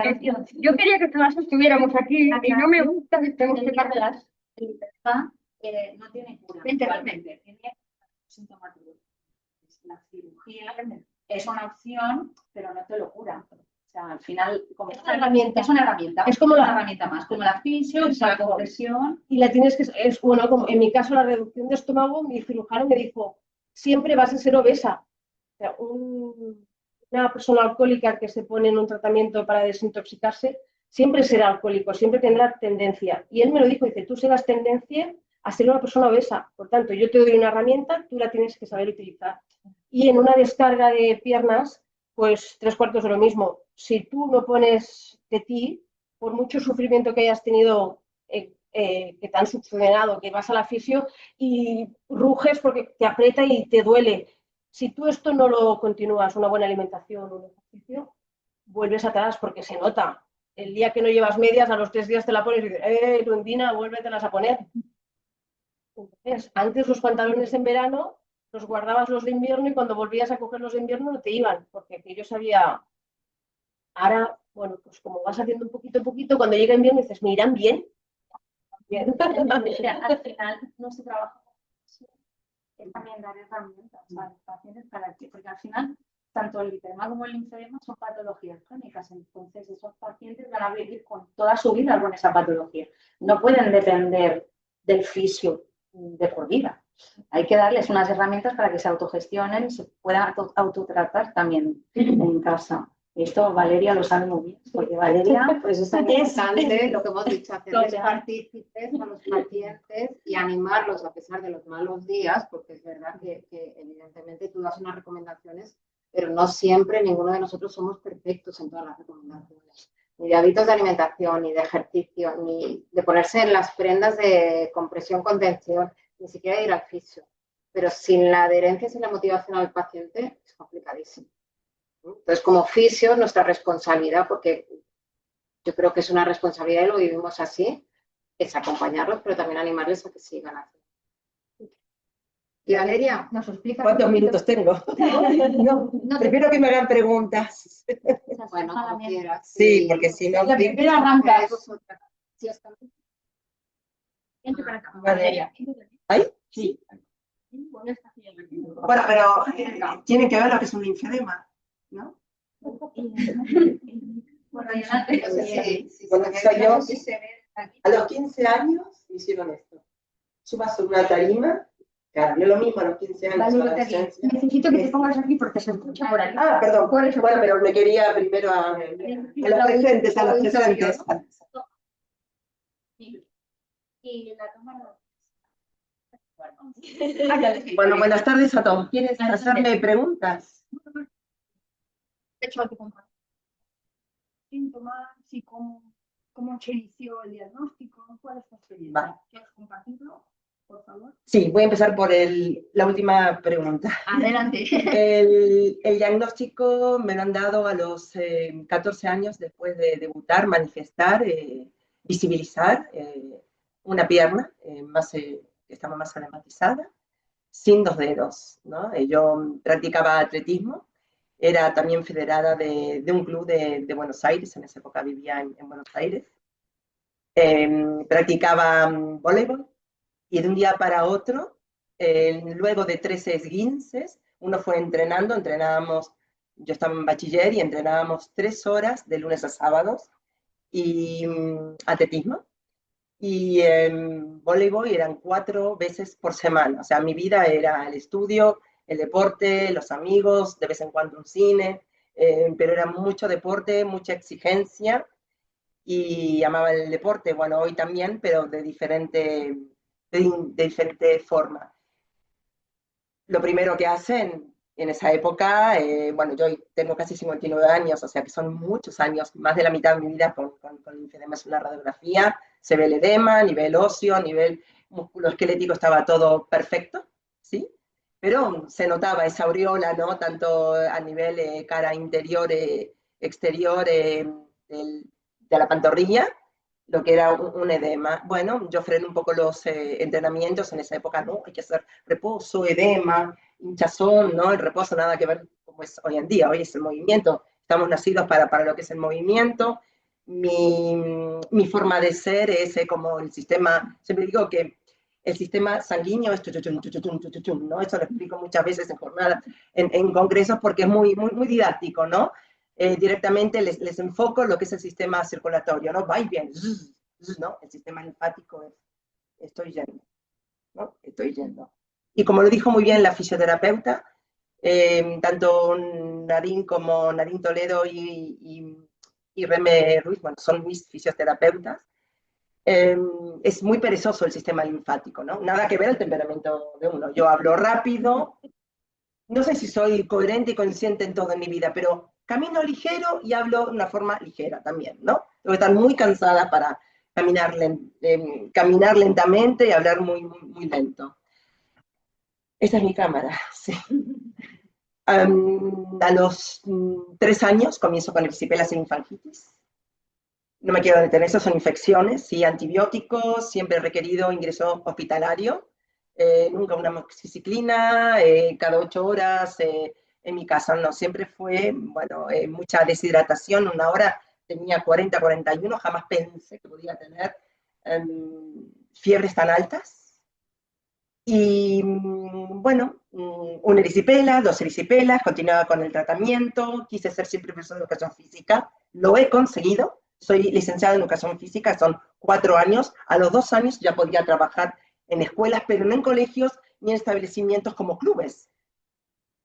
yo quería que todas estuviéramos aquí y no me gusta que estemos pegadas. El lipedema no tiene cura. Igualmente. Tiene sintomatología. La cirugía es una opción, pero no te lo cura. O sea, al final, como es una herramienta. Es una herramienta. Es como una herramienta más, como la fisio, la compresión. Y la tienes que, es bueno, como en mi caso la reducción de estómago, mi cirujano me dijo, siempre vas a ser obesa. O sea, una persona alcohólica que se pone en un tratamiento para desintoxicarse, siempre será alcohólico, siempre tendrá tendencia. Y él me lo dijo, dice, tú serás tendencia a ser una persona obesa. Por tanto, yo te doy una herramienta, tú la tienes que saber utilizar. Y en una descarga de piernas, pues 3/4 de lo mismo. Si tú no pones de ti, por mucho sufrimiento que hayas tenido, que te han succionado, que vas a la fisio y ruges porque te aprieta y te duele. Si tú esto no lo continúas, una buena alimentación, un ejercicio, vuelves atrás porque se nota. El día que no llevas medias, a los 3 días te la pones y dices, Lundina, vuélvetelas a poner. Entonces, antes los pantalones en verano los guardabas los de invierno y cuando volvías a coger los de invierno no te iban, porque yo sabía, ahora, bueno, pues como vas haciendo un poquito a poquito, cuando llega invierno dices, ¿me irán bien? Bien. Al final, nuestro trabajo es también dar herramientas a los pacientes para que, porque al final, tanto el lipedema como el linfedema son patologías crónicas, entonces esos pacientes van a vivir con toda su vida con esa patología. No pueden depender del fisio de por vida. Hay que darles unas herramientas para que se autogestionen y se puedan autotratar también en casa. Esto Valeria lo sabe muy bien, porque Valeria pues es interesante lo que hemos dicho, hacerles partícipes a los pacientes y animarlos a pesar de los malos días, porque es verdad que evidentemente tú das unas recomendaciones, pero no siempre ninguno de nosotros somos perfectos en todas las recomendaciones, ni de hábitos de alimentación, ni de ejercicio, ni de ponerse en las prendas de compresión, contención, ni siquiera ir al fisio. Pero sin la adherencia, sin la motivación al paciente, es complicadísimo. Entonces, como fisio, nuestra responsabilidad, porque yo creo que es una responsabilidad y lo vivimos así, es acompañarlos, pero también animarles a que sigan así. Y Valeria, ¿nos explica? ¿Cuántos minutos tengo? No, prefiero que me hagan preguntas. Bueno, como quieras. Sí, porque si no... La primera arranca. Valeria. ¿Ahí? Sí. Bueno, pero tienen que ver lo que es un linfedema, ¿no? Bueno, yo, a los 15 años me hicieron esto. Subas sobre una tarima, claro, no es lo mismo a los 15 años. Vale, necesito que te pongas aquí porque se escucha por ahí. Ah, perdón. Por eso, bueno, pero me quería primero a los presentes, a los presentes. Y la cámara. Bueno, buenas tardes a todos. ¿Quieres hacerme preguntas? hecho de compartir síntomas y cómo se inició el diagnóstico, ¿cuál es tu experiencia? Vale. ¿Quieres compartirlo, por favor? Sí, voy a empezar por la última pregunta. Adelante. El diagnóstico me lo han dado a los 14 años después de debutar, manifestar, visibilizar una pierna que estaba más alematizada, sin 2 dedos, ¿no? Yo practicaba atletismo, era también federada de un club de Buenos Aires, en esa época vivía en Buenos Aires. Practicaba voleibol y de un día para otro, luego de 13 esguinces, uno fue entrenábamos, yo estaba en bachiller y entrenábamos 3 horas de lunes a sábados y atletismo. Y voleibol eran 4 veces por semana. O sea, mi vida era el estudio, el deporte, los amigos, de vez en cuando un cine, pero era mucho deporte, mucha exigencia y amaba el deporte. Bueno, hoy también, pero de diferente forma. Lo primero que hacen en esa época, bueno, yo tengo casi 59 años, o sea que son muchos años, más de la mitad de mi vida con linfedema. Es una radiografía, se ve el edema, nivel óseo, nivel musculoesquelético, estaba todo perfecto, ¿sí? Pero se notaba esa aureola, ¿no? Tanto a nivel cara interior, exterior, de la pantorrilla, lo que era un edema. Bueno, yo frené un poco los entrenamientos en esa época, ¿no? Hay que hacer reposo, edema, hinchazón, ¿no? El reposo nada que ver como es hoy en día, hoy es el movimiento, estamos nacidos para lo que es el movimiento. Mi forma de ser es como el sistema, siempre digo que el sistema sanguíneo es ¿no? Eso lo explico muchas veces en jornadas, en congresos, porque es muy didáctico, ¿no? Directamente les enfoco lo que es el sistema circulatorio, ¿no? Va y viene, ¿no? El sistema linfático es, estoy yendo, ¿no? Estoy yendo. Y como lo dijo muy bien la fisioterapeuta, tanto Nadine como Nadine Toledo y Reme Ruiz, bueno, son mis fisioterapeutas, es muy perezoso el sistema linfático, ¿no? Nada que ver el temperamento de uno. Yo hablo rápido, no sé si soy coherente y consciente en todo en mi vida, pero camino ligero y hablo de una forma ligera también, ¿no? Tengo que estar muy cansada para caminar lentamente y hablar muy lento. Esa es mi cámara, sí. A los 3 años comienzo con erisipela sinusoiditis. No me quiero detener, eso son infecciones, sí, antibióticos, siempre he requerido ingreso hospitalario, nunca una amoxicilina, cada 8 horas, en mi casa no, siempre fue, bueno, mucha deshidratación, una hora tenía 40, 41, jamás pensé que podía tener fiebres tan altas. Y bueno, una erisipela, 2 erisipelas, continuaba con el tratamiento, quise ser siempre profesora de educación física, lo he conseguido. Soy licenciada en educación física, son 4 años. A los 2 años ya podía trabajar en escuelas, pero no en colegios ni en establecimientos como clubes.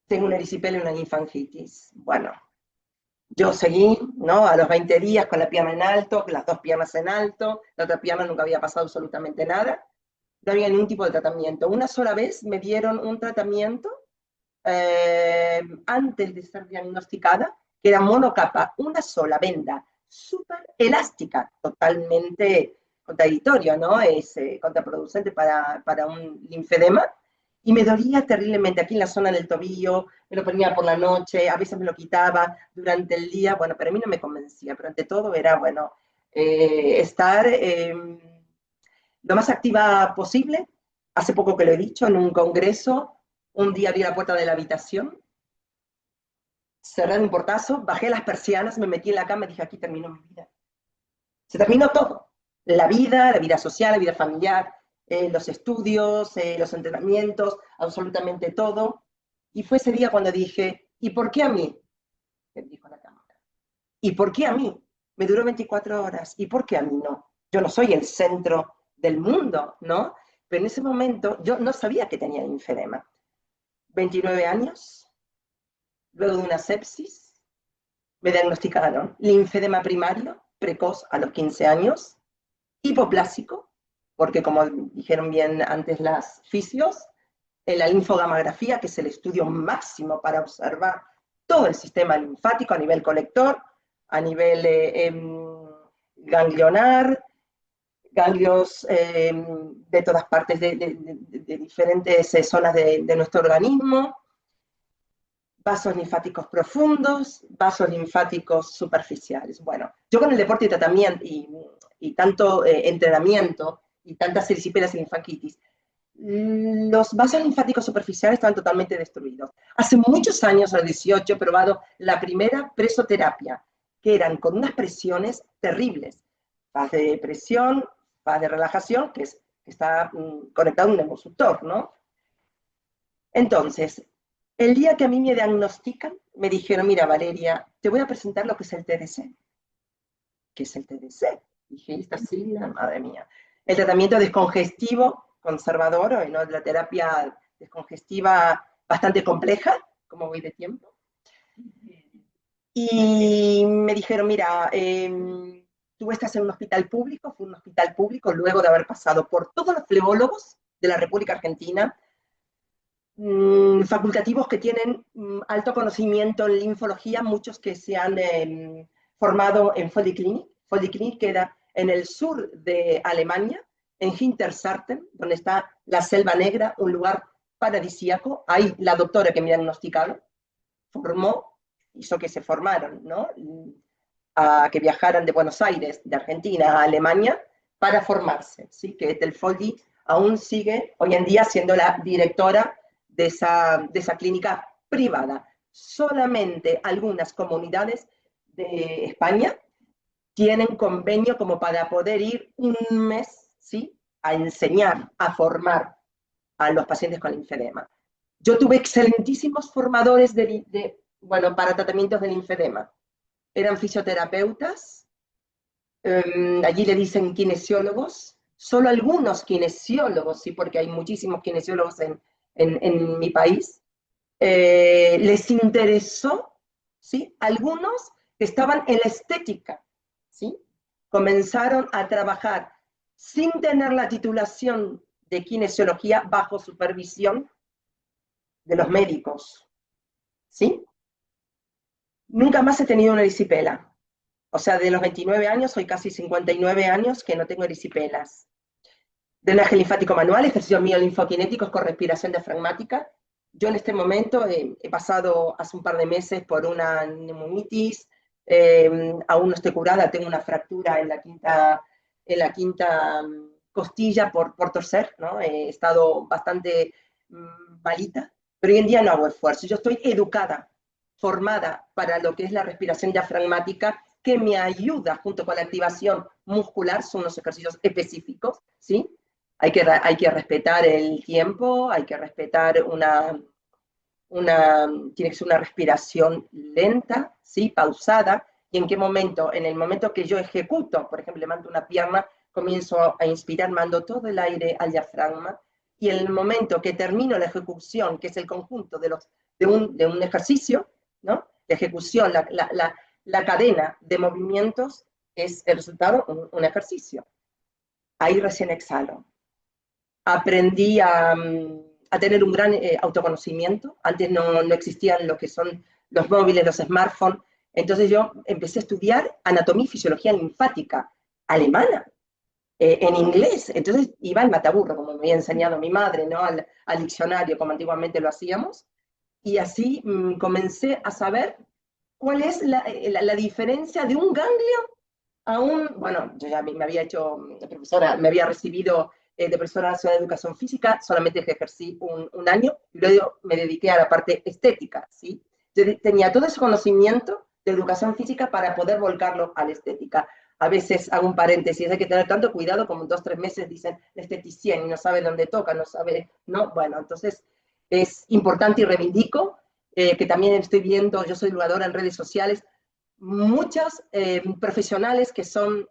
Tengo una erisipela y una linfangitis. Bueno, yo seguí, ¿no? A los 20 días con la pierna en alto, las 2 piernas en alto, la otra pierna nunca había pasado absolutamente nada. No había ningún tipo de tratamiento. Una sola vez me dieron un tratamiento antes de ser diagnosticada, que era monocapa, una sola venda, súper elástica, totalmente contradictorio, ¿no? Es contraproducente para un linfedema. Y me dolía terriblemente aquí en la zona del tobillo, me lo ponía por la noche, a veces me lo quitaba durante el día, bueno, pero a mí no me convencía, pero ante todo era, bueno, estar lo más activa posible. Hace poco que lo he dicho, en un congreso, un día abrí la puerta de la habitación, cerré un portazo, bajé las persianas, me metí en la cama y dije, aquí terminó mi vida. Se terminó todo. La vida social, la vida familiar, los estudios, los entrenamientos, absolutamente todo. Y fue ese día cuando dije, ¿y por qué a mí? Me dijo la cámara. ¿Y por qué a mí? Me duró 24 horas. ¿Y por qué a mí no? Yo no soy el centro del mundo, ¿no? Pero en ese momento yo no sabía que tenía linfedema. 29 años, luego de una sepsis, me diagnosticaron linfedema primario, precoz a los 15 años, hipoplásico, porque como dijeron bien antes las fisios, la linfogamografía, que es el estudio máximo para observar todo el sistema linfático a nivel colector, a nivel ganglionar, ganglios de todas partes de diferentes zonas de nuestro organismo, vasos linfáticos profundos, vasos linfáticos superficiales. Bueno, yo con el deporte y tratamiento y tanto entrenamiento y tantas erisipelas y linfangitis, los vasos linfáticos superficiales estaban totalmente destruidos. Hace muchos años, a los 18, he probado la primera presoterapia, que eran con unas presiones terribles. Faz de presión, faz de relajación, que está conectado a un neurosuctor, ¿no? Entonces, el día que a mí me diagnostican, me dijeron, mira, Valeria, te voy a presentar lo que es el TDC. ¿Qué es el TDC? Dije, esta sigla, madre mía. El tratamiento descongestivo conservador, o ¿no? La terapia descongestiva bastante compleja, como voy de tiempo. Y me dijeron, mira, tú estás en un hospital público, fue un hospital público luego de haber pasado por todos los fleólogos de la República Argentina, facultativos que tienen alto conocimiento en linfología, muchos que se han formado en Foldy Clinic. Foldy Clinic queda en el sur de Alemania, en Hintersarten, donde está la Selva Negra, un lugar paradisíaco. Ahí la doctora que me diagnosticaron formó, hizo que se formaron, ¿no? Que viajaran de Buenos Aires, de Argentina a Alemania, para formarse, ¿sí? Que Ethel Foldy aún sigue hoy en día siendo la directora de esa clínica privada. Solamente algunas comunidades de España tienen convenio como para poder ir un mes, ¿sí? A enseñar, a formar a los pacientes con linfedema. Yo tuve excelentísimos formadores bueno, para tratamientos de linfedema. Eran fisioterapeutas, allí le dicen kinesiólogos, solo algunos kinesiólogos, sí, porque hay muchísimos kinesiólogos en mi país, les interesó, ¿sí? Algunos que estaban en la estética, ¿sí? Comenzaron a trabajar sin tener la titulación de kinesiología bajo supervisión de los médicos, ¿sí? Nunca más he tenido una erisipela. O sea, de los 29 años, soy casi 59 años que no tengo erisipelas. Drenaje linfático manual, ejercicios miolinfokinéticos con respiración diafragmática. Yo en este momento he pasado hace un par de meses por una neumonitis, aún no estoy curada, tengo una fractura en la quinta costilla por torcer, ¿no? He estado bastante malita, pero hoy en día no hago esfuerzo. Yo estoy educada, formada para lo que es la respiración diafragmática, que me ayuda junto con la activación muscular, son unos ejercicios específicos, ¿sí? Hay que respetar el tiempo, hay que respetar tiene que ser una respiración lenta, ¿sí? Pausada, y en qué momento, en el momento que yo ejecuto, por ejemplo, levanto una pierna, comienzo a inspirar, mando todo el aire al diafragma, y en el momento que termino la ejecución, que es el conjunto de un ejercicio, ¿no? La ejecución, la cadena de movimientos es el resultado, un ejercicio. Ahí recién exhalo. Aprendí a tener un gran autoconocimiento. Antes no existían lo que son los móviles, los smartphones. Entonces yo empecé a estudiar anatomía y fisiología linfática alemana, en inglés. Entonces iba al mataburro, como me había enseñado mi madre, ¿no? Al diccionario, como antiguamente lo hacíamos. Y así comencé a saber cuál es la diferencia de un ganglio a bueno, yo ya me había hecho profesora, me había recibido de profesora nacional de educación física, solamente ejercí un año, y luego me dediqué a la parte estética, ¿sí? Yo tenía todo ese conocimiento de educación física para poder volcarlo a la estética. A veces hago un paréntesis, hay que tener tanto cuidado como en 2 o 3 meses dicen la esteticien y no sabe dónde toca, no sabe, ¿no? Bueno, entonces es importante y reivindico que también estoy viendo, yo soy divulgadora en redes sociales, muchos profesionales que son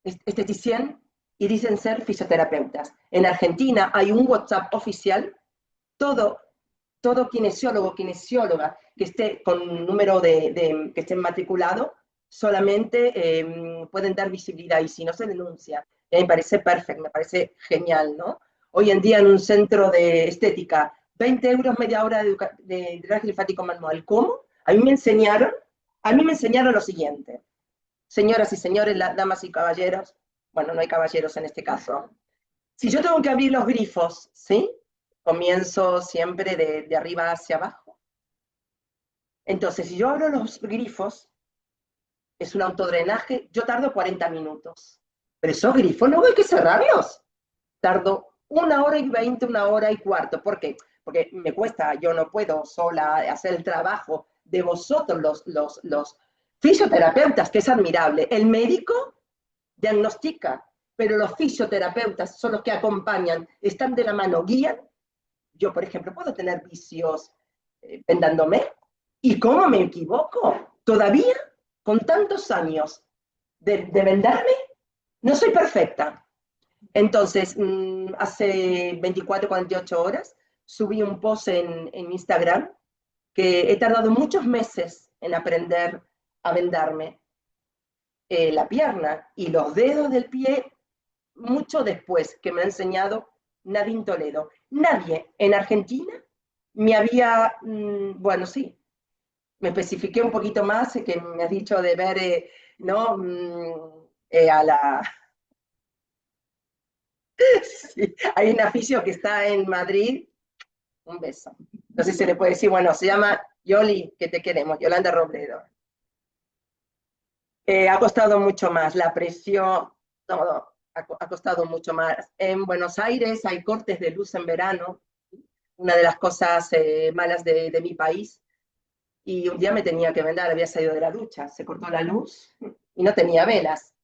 esteticien y dicen ser fisioterapeutas. En Argentina hay un WhatsApp oficial, todo kinesiólogo, kinesióloga que esté con un número que esté matriculado, solamente pueden dar visibilidad, y si no se denuncia. Y a mí me parece perfecto, me parece genial, ¿no? Hoy en día en un centro de estética, 20 euros media hora de drenaje linfático manual. ¿Cómo? A mí me enseñaron lo siguiente. Señoras y señores, damas y caballeros, bueno, no hay caballeros en este caso. Si yo tengo que abrir los grifos, ¿sí? Comienzo siempre de arriba hacia abajo. Entonces, si yo abro los grifos, es un autodrenaje, yo tardo 40 minutos. Pero esos grifos no hay que cerrarlos. Tardo 1 hora y 20, 1 hora y cuarto. ¿Por qué? Porque me cuesta, yo no puedo sola hacer el trabajo de vosotros, los fisioterapeutas, que es admirable. El médico diagnostica, pero los fisioterapeutas son los que acompañan, están de la mano, guían. Yo, por ejemplo, puedo tener vicios vendándome. ¿Y cómo me equivoco? Todavía, con tantos años de vendarme, no soy perfecta. Entonces, hace 24, 48 horas, subí un post en Instagram que he tardado muchos meses en aprender a vendarme la pierna y los dedos del pie mucho después que me ha enseñado Nadine Toledo. Nadie en Argentina me había, bueno, sí, me especifiqué un poquito más, que me has dicho de ver, ¿no? A la... Sí, hay un aficio que está en Madrid, un beso. No sé si se le puede decir, bueno, se llama Yoli, que te queremos, Yolanda Robledo. Ha costado mucho más, la presión, todo, ha costado mucho más. En Buenos Aires hay cortes de luz en verano, una de las cosas malas de mi país, y un día me tenía que vendar, había salido de la ducha, se cortó la luz y no tenía velas.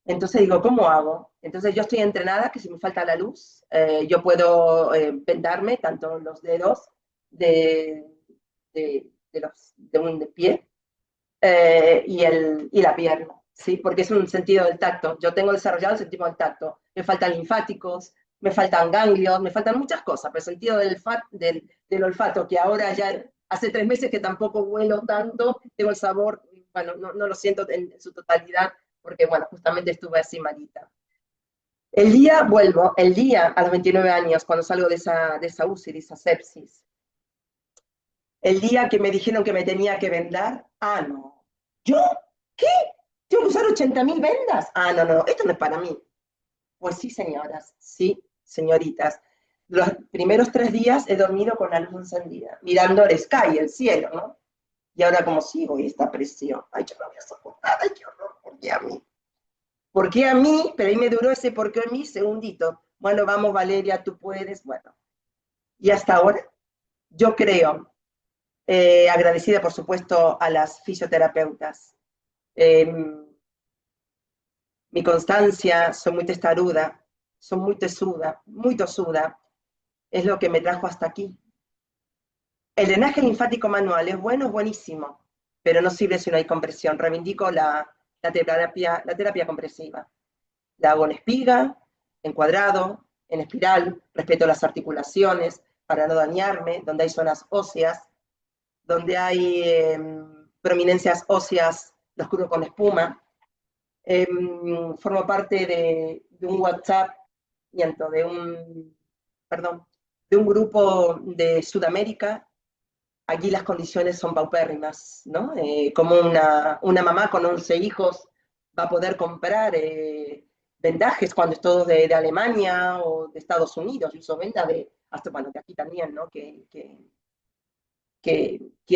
Entonces digo, ¿cómo hago? Entonces yo estoy entrenada que si me falta la luz, yo puedo vendarme tanto los dedos de un pie y la pierna, ¿sí? Porque es un sentido del tacto. Yo tengo desarrollado el sentido del tacto. Me faltan linfáticos, me faltan ganglios, me faltan muchas cosas, pero el sentido del olfato, que ahora ya hace 3 meses que tampoco huelo tanto, tengo el sabor, bueno, no lo siento en su totalidad, porque, bueno, justamente estuve así malita. El día a los 29 años, cuando salgo de esa UCI, de esa sepsis, el día que me dijeron que me tenía que vendar, no. ¿Yo? ¿Qué? ¿Tengo que usar 80.000 vendas? No, esto no es para mí. Pues sí, señoras, sí, señoritas. Los primeros 3 días he dormido con la luz encendida, mirando el sky, el cielo, ¿no? Y ahora como sigo y esta presión, ay, yo no voy a soportar, ay, qué horror, ¿por qué a mí? ¿Por qué a mí? Pero ahí me duró ese por qué a mí segundito. Bueno, vamos, Valeria, tú puedes, bueno. Y hasta ahora, yo creo, agradecida por supuesto a las fisioterapeutas, mi constancia, soy muy testaruda, soy muy tosuda, es lo que me trajo hasta aquí. El drenaje linfático manual es bueno, es buenísimo, pero no sirve si no hay compresión. Reivindico la terapia compresiva. La hago en espiga, en cuadrado, en espiral, respeto las articulaciones para no dañarme, donde hay zonas óseas, donde hay prominencias óseas, los cubro con espuma. Formo parte de un WhatsApp, de un grupo de Sudamérica. Allí las condiciones son paupérrimas, ¿no? Como una mamá con 11 hijos va a poder comprar vendajes cuando es todo de Alemania o de Estados Unidos. Yo uso venda hasta, bueno, de aquí también, ¿no? Que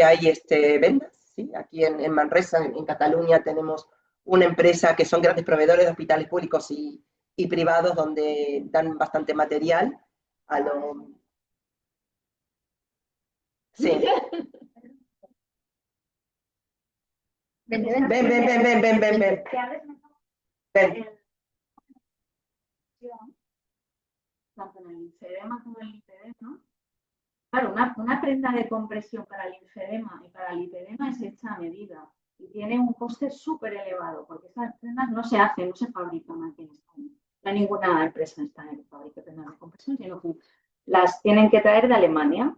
hay vendas, ¿sí? Aquí en Manresa, en Cataluña, tenemos una empresa que son grandes proveedores de hospitales públicos y privados donde dan bastante material a lo... Sí. Ven. Tanto en el linfedema como en el lipedema. Claro, una prenda de compresión para el linfedema y para el lipedema es hecha a medida y tiene un coste súper elevado porque esas prendas no se hacen, no se fabrican aquí en España. No hay ninguna empresa en España que fabrique prendas de compresión, sino que las tienen que traer de Alemania.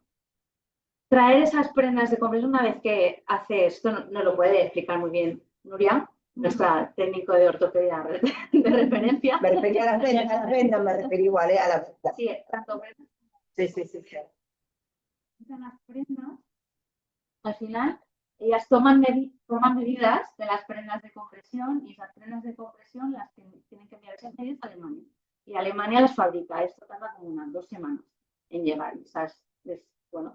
Traer esas prendas de compresión una vez que hace esto, no lo puede explicar muy bien Nuria, nuestra técnico de ortopedia de referencia. Me refería a las vendas, me refería igual, a las vendas. Sí, tanto prendas. Sí. Las prendas, al final, ellas toman medidas de las prendas de compresión y esas prendas de compresión las tienen que enviar esas medidas a Alemania. Y Alemania las fabrica. Esto tarda como unas 2 semanas en llegar.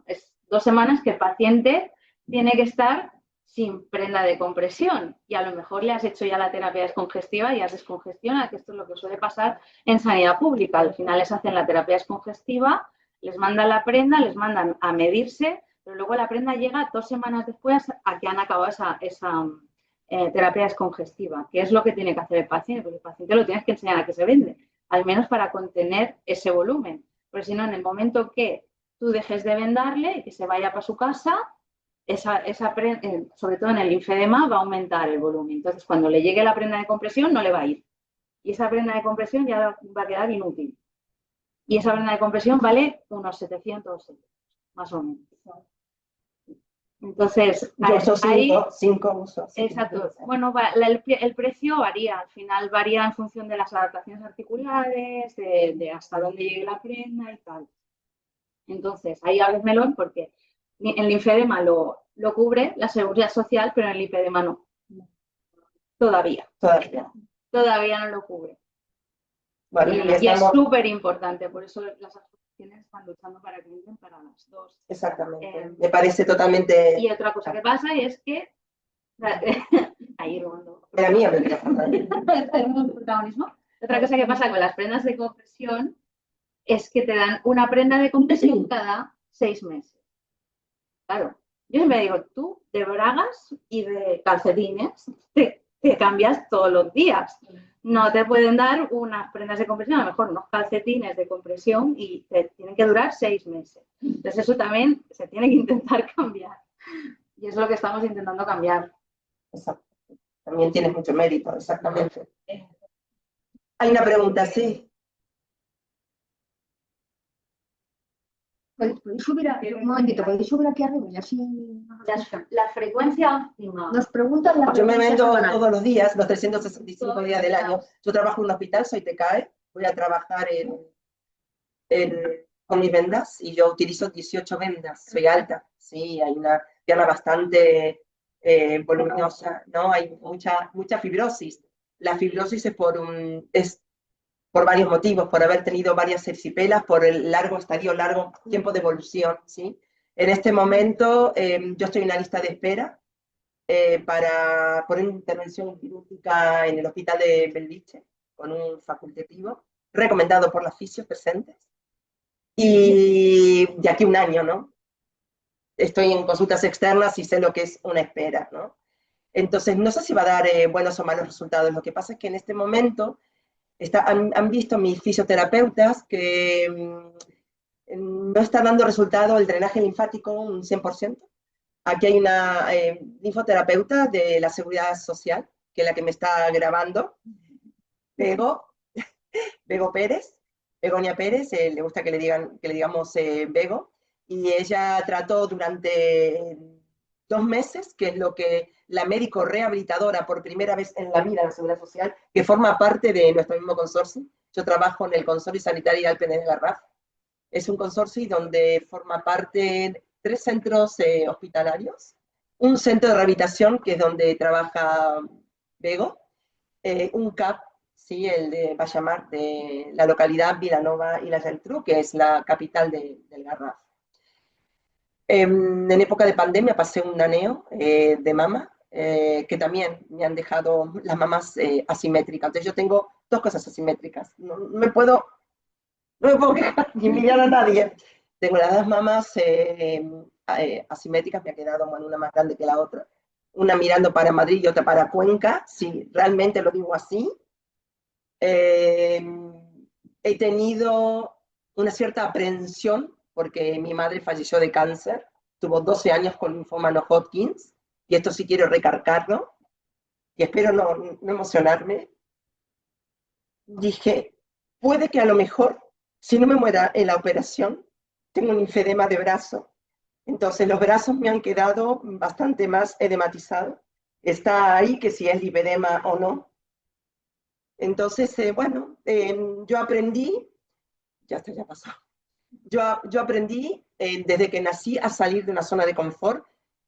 Es 2 semanas que el paciente tiene que estar sin prenda de compresión y a lo mejor le has hecho ya la terapia descongestiva y has descongestiona, que esto es lo que suele pasar en sanidad pública. Al final les hacen la terapia descongestiva, les mandan la prenda, les mandan a medirse, pero luego la prenda llega 2 semanas después a que han acabado esa terapia descongestiva, que es lo que tiene que hacer el paciente, porque el paciente lo tienes que enseñar a que se vende, al menos para contener ese volumen, porque si no, en el momento que tú dejes de vendarle y que se vaya para su casa, sobre todo en el linfedema, va a aumentar el volumen. Entonces, cuando le llegue la prenda de compresión, no le va a ir. Y esa prenda de compresión ya va a quedar inútil. Y esa prenda de compresión vale unos 700 euros, más o menos. Entonces, yo uso 5 usos. Exacto. Bueno, el precio varía. Al final varía en función de las adaptaciones articulares, de hasta dónde llegue la prenda y tal. Entonces, ahí abres melón porque el linfedema lo cubre la seguridad social, pero el lipedema no. Todavía no lo cubre. Bueno, y es súper importante, por eso las asociaciones están luchando para que entren para las dos. Exactamente. Me parece totalmente. Y otra cosa que pasa es que ahí robando. Era mía, protagonismo. Otra cosa que pasa con las prendas de compresión es que te dan una prenda de compresión cada 6 meses. Claro, yo siempre digo, tú de bragas y de calcetines te cambias todos los días. No te pueden dar unas prendas de compresión, a lo mejor unos calcetines de compresión y te tienen que durar 6 meses. Entonces eso también se tiene que intentar cambiar. Y es lo que estamos intentando cambiar. Exacto. También tienes mucho mérito, exactamente. Hay una pregunta, sí. ¿Podéis subir un momentito, podéis subir aquí arriba y así? La frecuencia óptima. Nos preguntan la Yo me frecuencia vendo semanal. todos los días, los 365 días del año. Yo trabajo en un hospital, soy TCAE, voy a trabajar con mis vendas y yo utilizo 18 vendas, soy alta, sí, hay una pierna bastante voluminosa, ¿no? Hay mucha fibrosis. La fibrosis es por varios motivos, por haber tenido varias ersipelas, por el largo tiempo de evolución, ¿sí? En este momento yo estoy en una lista de espera por una intervención quirúrgica en el hospital de Belviche, con un facultativo, recomendado por las fisios presentes. Y de aquí 1 año, ¿no? Estoy en consultas externas y sé lo que es una espera, ¿no? Entonces, no sé si va a dar buenos o malos resultados. Lo que pasa es que en este momento han visto mis fisioterapeutas que no está dando resultado el drenaje linfático un 100%. Aquí hay una linfoterapeuta de la Seguridad Social, que es la que me está grabando, Bego Pérez, Begoña Pérez, le gusta que le digamos Bego, y ella trató durante 2 meses, que es lo que la médico rehabilitadora por primera vez en la vida de la Seguridad Social, que forma parte de nuestro mismo consorcio. Yo trabajo en el Consorcio Sanitario Alpes de Garraf. Es un consorcio donde forma parte 3 centros hospitalarios, un centro de rehabilitación, que es donde trabaja Bego, un CAP, ¿sí? El de Vallamar, de la localidad Vilanova y la Geltrú, que es la capital del Garraf. En época de pandemia pasé un naneo de mama, que también me han dejado las mamas asimétricas. Entonces yo tengo 2 cosas asimétricas. No me puedo quejar ni mirar a nadie. Tengo las 2 mamas asimétricas, me ha quedado una más grande que la otra. Una mirando para Madrid y otra para Cuenca, sí, realmente lo digo así. He tenido una cierta aprensión porque mi madre falleció de cáncer, tuvo 12 años con linfoma no Hodgkins, y esto sí quiero recargarlo, y espero no emocionarme. Dije, puede que a lo mejor, si no me muera en la operación, tengo un linfedema de brazo. Entonces los brazos me han quedado bastante más edematizados. Está ahí que si es lipedema o no. Entonces, yo aprendí, ya pasó. Yo aprendí desde que nací a salir de una zona de confort.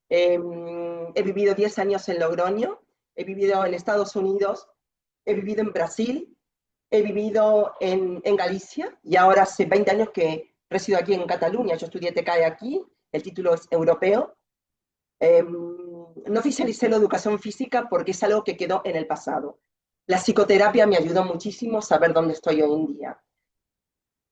En he vivido 10 años en Logroño, he vivido en Estados Unidos, he vivido en Brasil, he vivido en Galicia y ahora hace 20 años que resido aquí en Cataluña. Yo estudié TCAE aquí, el título es europeo. No oficialicé la educación física porque es algo que quedó en el pasado. La psicoterapia me ayudó muchísimo a saber dónde estoy hoy en día.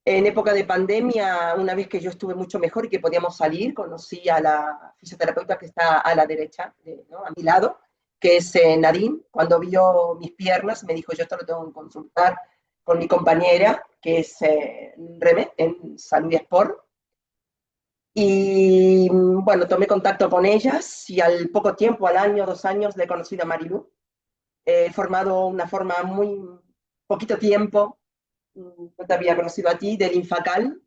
En época de pandemia, una vez que yo estuve mucho mejor y que podíamos salir, conocí a la fisioterapeuta que está a la derecha, ¿no? A mi lado, que es Nadine. Cuando vio mis piernas, me dijo, yo esto lo tengo que consultar con mi compañera, que es Reme, en Salud y Sport. Y bueno, tomé contacto con ellas y al poco tiempo, al año, 2 años, le he conocido a Marilu. He formado una forma muy poquito tiempo, no te había conocido a ti, del Infacal.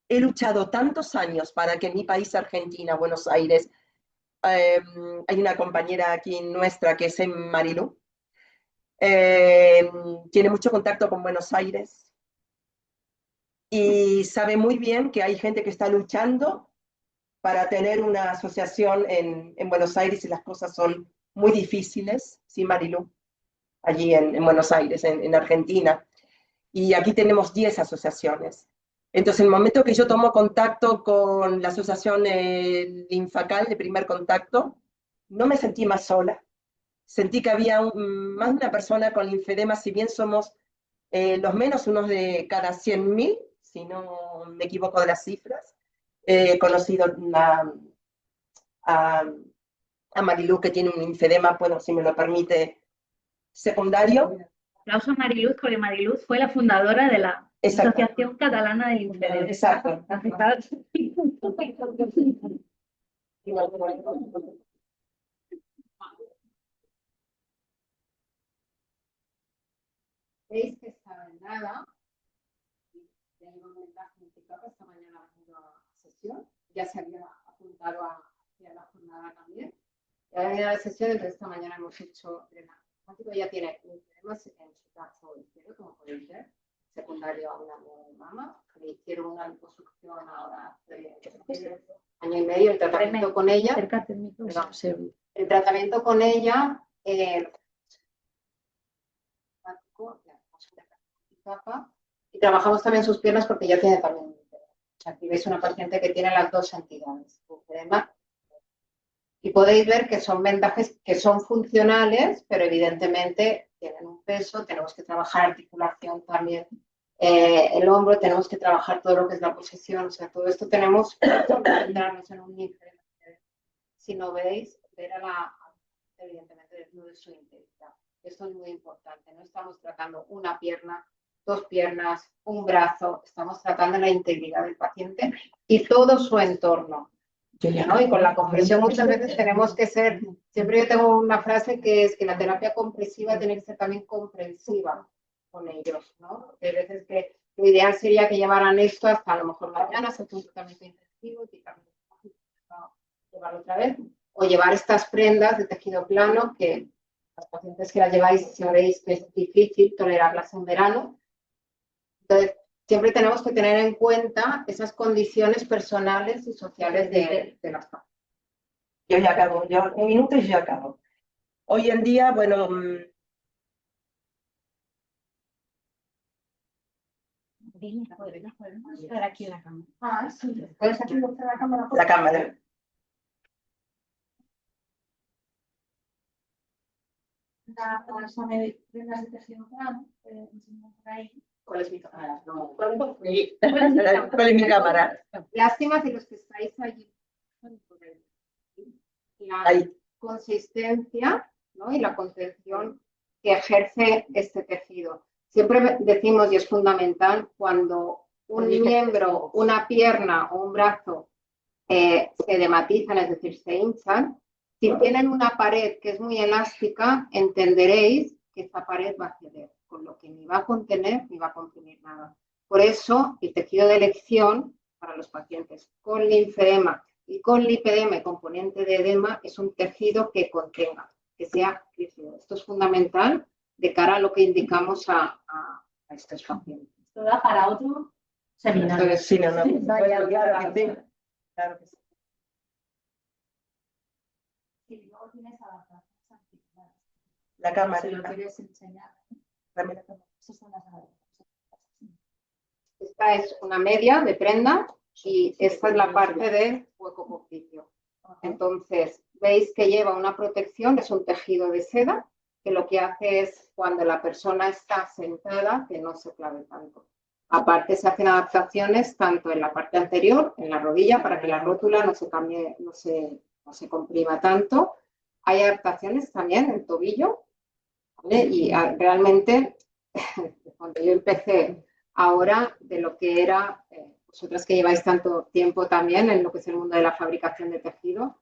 He luchado tantos años para que en mi país, Argentina, Buenos Aires, hay una compañera aquí nuestra que es Marilu, tiene mucho contacto con Buenos Aires y sabe muy bien que hay gente que está luchando para tener una asociación en Buenos Aires y las cosas son muy difíciles, ¿sí, Marilu? Allí en Buenos Aires, en Argentina. Y aquí tenemos 10 asociaciones. Entonces, en el momento que yo tomo contacto con la asociación Infacal, de primer contacto, no me sentí más sola. Sentí que había más de una persona con linfedema, si bien somos los menos, unos de cada 100.000, si no me equivoco de las cifras. He conocido a Marilu, que tiene un linfedema, bueno, si me lo permite, secundario. Aplauso a Mariluz, porque Mariluz fue la fundadora de la Exacto. Asociación Catalana de Linfedema. Exacto. Veis que está en nada. Ya llevo un mensaje en TikTok, esta mañana ha venido a sesión. Ya se había apuntado a la jornada también. Ya ha venido a la sesión, entonces esta mañana hemos hecho drenaje. Ya tiene linfedemas en su brazo izquierdo, como podéis ver, secundario a una mama. Le hicieron una liposucción ahora hace año y medio. El tratamiento con ella. El tratamiento con ella. Y trabajamos también sus piernas porque ya tiene también. Aquí veis una paciente que tiene las dos entidades. Y podéis ver que son vendajes que son funcionales, pero evidentemente tienen un peso. Tenemos que trabajar articulación también, el hombro, tenemos que trabajar todo lo que es la posición. O sea, todo esto tenemos que centrarnos en un nivel. Si no veis, ver a la, evidentemente, desnudo de su integridad. Esto es muy importante. No estamos tratando una pierna, 2 piernas, un brazo. Estamos tratando la integridad del paciente y todo su entorno, ¿no? Y con la compresión muchas veces tenemos que ser, siempre yo tengo una frase que es que la terapia compresiva tiene que ser también comprensiva con ellos, ¿no? Porque hay veces que lo ideal sería que llevaran esto hasta a lo mejor mañana, hacer un tratamiento intensivo, llevarlo otra vez, o llevar estas prendas de tejido plano que las pacientes que las lleváis sabréis que es difícil tolerarlas en verano. Entonces, siempre tenemos que tener en cuenta esas condiciones personales y sociales de las pacientes. Yo ya acabo, yo en minutos ya acabo. Hoy en día, bueno, Podemos mostrar aquí la cámara. Ah, sí. ¿Puedes aquí mostrar la cámara? la cámara. Pásame prendas de tejido plano, por ahí. ¿Cuál es mi cámara? No. ¿Cuál es mi cámara? Lástima que los que estáis allí. La Ahí. consistencia, ¿no? Y la contención que ejerce este tejido. Siempre decimos, y es fundamental, cuando un miembro, una pierna o un brazo se dematizan, es decir, se hinchan, si tienen una pared que es muy elástica, entenderéis que esa pared va a ceder, con lo que ni va a contener ni va a comprimir nada. Por eso, el tejido de elección para los pacientes con linfedema y con lipedema y componente de edema es un tejido que contenga, que sea rígido. Esto es fundamental de cara a lo que indicamos a estos pacientes. Esto da para otro seminario. Entonces, sí, no, claro que sí. Claro que sí. Sí, luego tienes adaptaciones articulares. La cámara. Si lo quieres enseñar. Dame la cámara. Esas son las adaptaciones. Esta es una media de prenda y esta es la parte de hueco posticio. Entonces, veis que lleva una protección, es un tejido de seda, que lo que hace es cuando la persona está sentada que no se clave tanto. Aparte se hacen adaptaciones tanto en la parte anterior, en la rodilla, para que la rótula no se cambie, no se comprima tanto. Hay adaptaciones también en tobillo, ¿vale? Y realmente, cuando yo empecé ahora, de lo que era, vosotras que lleváis tanto tiempo también en lo que es el mundo de la fabricación de tejido,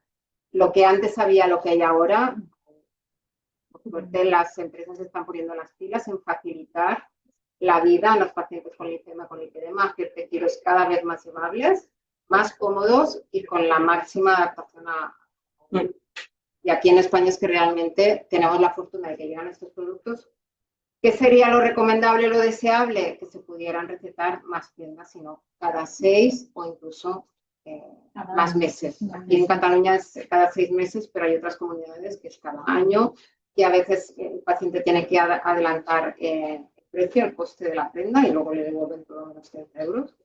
lo que antes había, lo que hay ahora, por suerte las empresas están poniendo las pilas en facilitar la vida a los pacientes con linfedema, con lipedema, hacer tejidos cada vez más llevables, más cómodos y con la máxima adaptación a... Y aquí en España es que realmente tenemos la fortuna de que llegan estos productos. ¿Qué sería lo recomendable, lo deseable? Que se pudieran recetar más prendas, sino cada 6 o incluso más meses. Aquí en Cataluña es cada 6 meses, pero hay otras comunidades que es cada año y a veces el paciente tiene que adelantar el precio, el coste de la prenda y luego le devuelven todo menos 30 euros.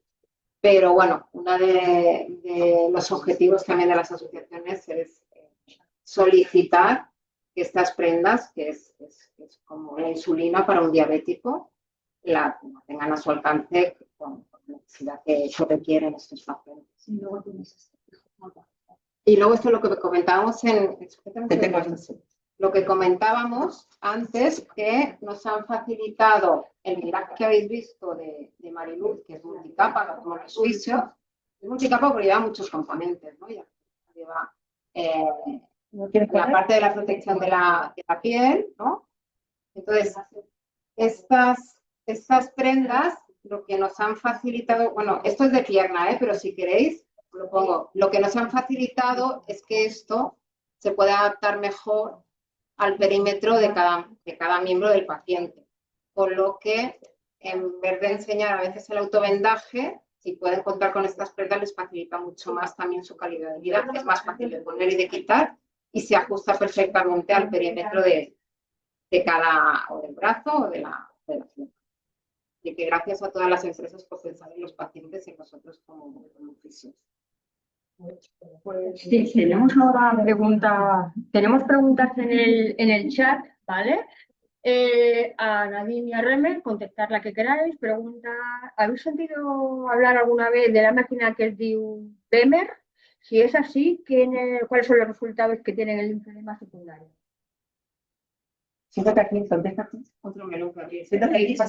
Pero bueno, uno de los objetivos también de las asociaciones es solicitar que estas prendas, que es como la insulina para un diabético, la tengan a su alcance con la necesidad que eso requieren estos pacientes. Y luego esto es lo que comentábamos lo que comentábamos antes, que nos han facilitado el graph que habéis visto de Mariluz, que es multicapa, como el suizo. Es multicapa porque lleva muchos componentes, ¿no? Lleva la parte de la protección de la piel, ¿no? Entonces, estas prendas, lo que nos han facilitado, bueno, esto es de pierna, pero si queréis, lo pongo. Lo que nos han facilitado es que esto se puede adaptar mejor al perímetro de cada miembro del paciente. Con lo que, en vez de enseñar a veces el autovendaje, si pueden contar con estas prendas, les facilita mucho más también su calidad de vida. Es más fácil de poner y de quitar y se ajusta perfectamente al perímetro de cada, o del brazo o de la pierna. Y que gracias a todas las empresas por pensar en los pacientes y nosotros como oficios. Pues sí, tenemos ahora preguntas en el chat, ¿vale? A Nadine y a Reme, contestar la que queráis. Pregunta, ¿habéis sentido hablar alguna vez de la máquina que es Diu Bemer? Si es así, ¿cuáles son los resultados que tienen el linfedema secundario? Siéntate aquí, contesta aquí. Otro melón que aquí. Siéntate aquí. Yo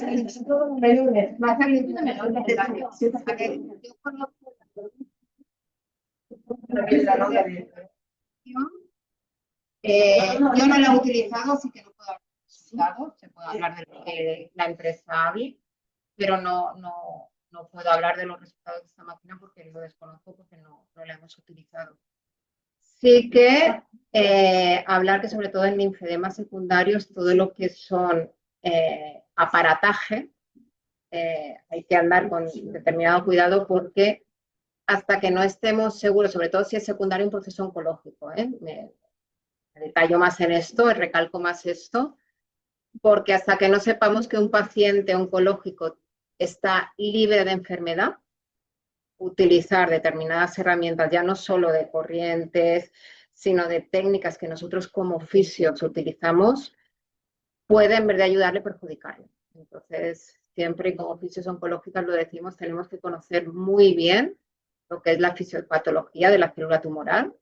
no la he utilizado, así que no puedo hablar de resultados. Se puede hablar de lo que la empresa hable, pero no puedo hablar de los resultados de esta máquina porque lo desconozco, porque no la hemos utilizado. Sí que hablar que sobre todo en linfedemas secundarios, todo lo que son aparataje, hay que andar con determinado cuidado porque hasta que no estemos seguros, sobre todo si es secundario un proceso oncológico, me detallo más en esto, recalco más esto, porque hasta que no sepamos que un paciente oncológico está libre de enfermedad, utilizar determinadas herramientas, ya no solo de corrientes, sino de técnicas que nosotros como fisios utilizamos, puede en vez de ayudarle perjudicarle. Entonces, siempre como fisios oncológicas lo decimos, tenemos que conocer muy bien lo que es la fisiopatología de la célula tumoral.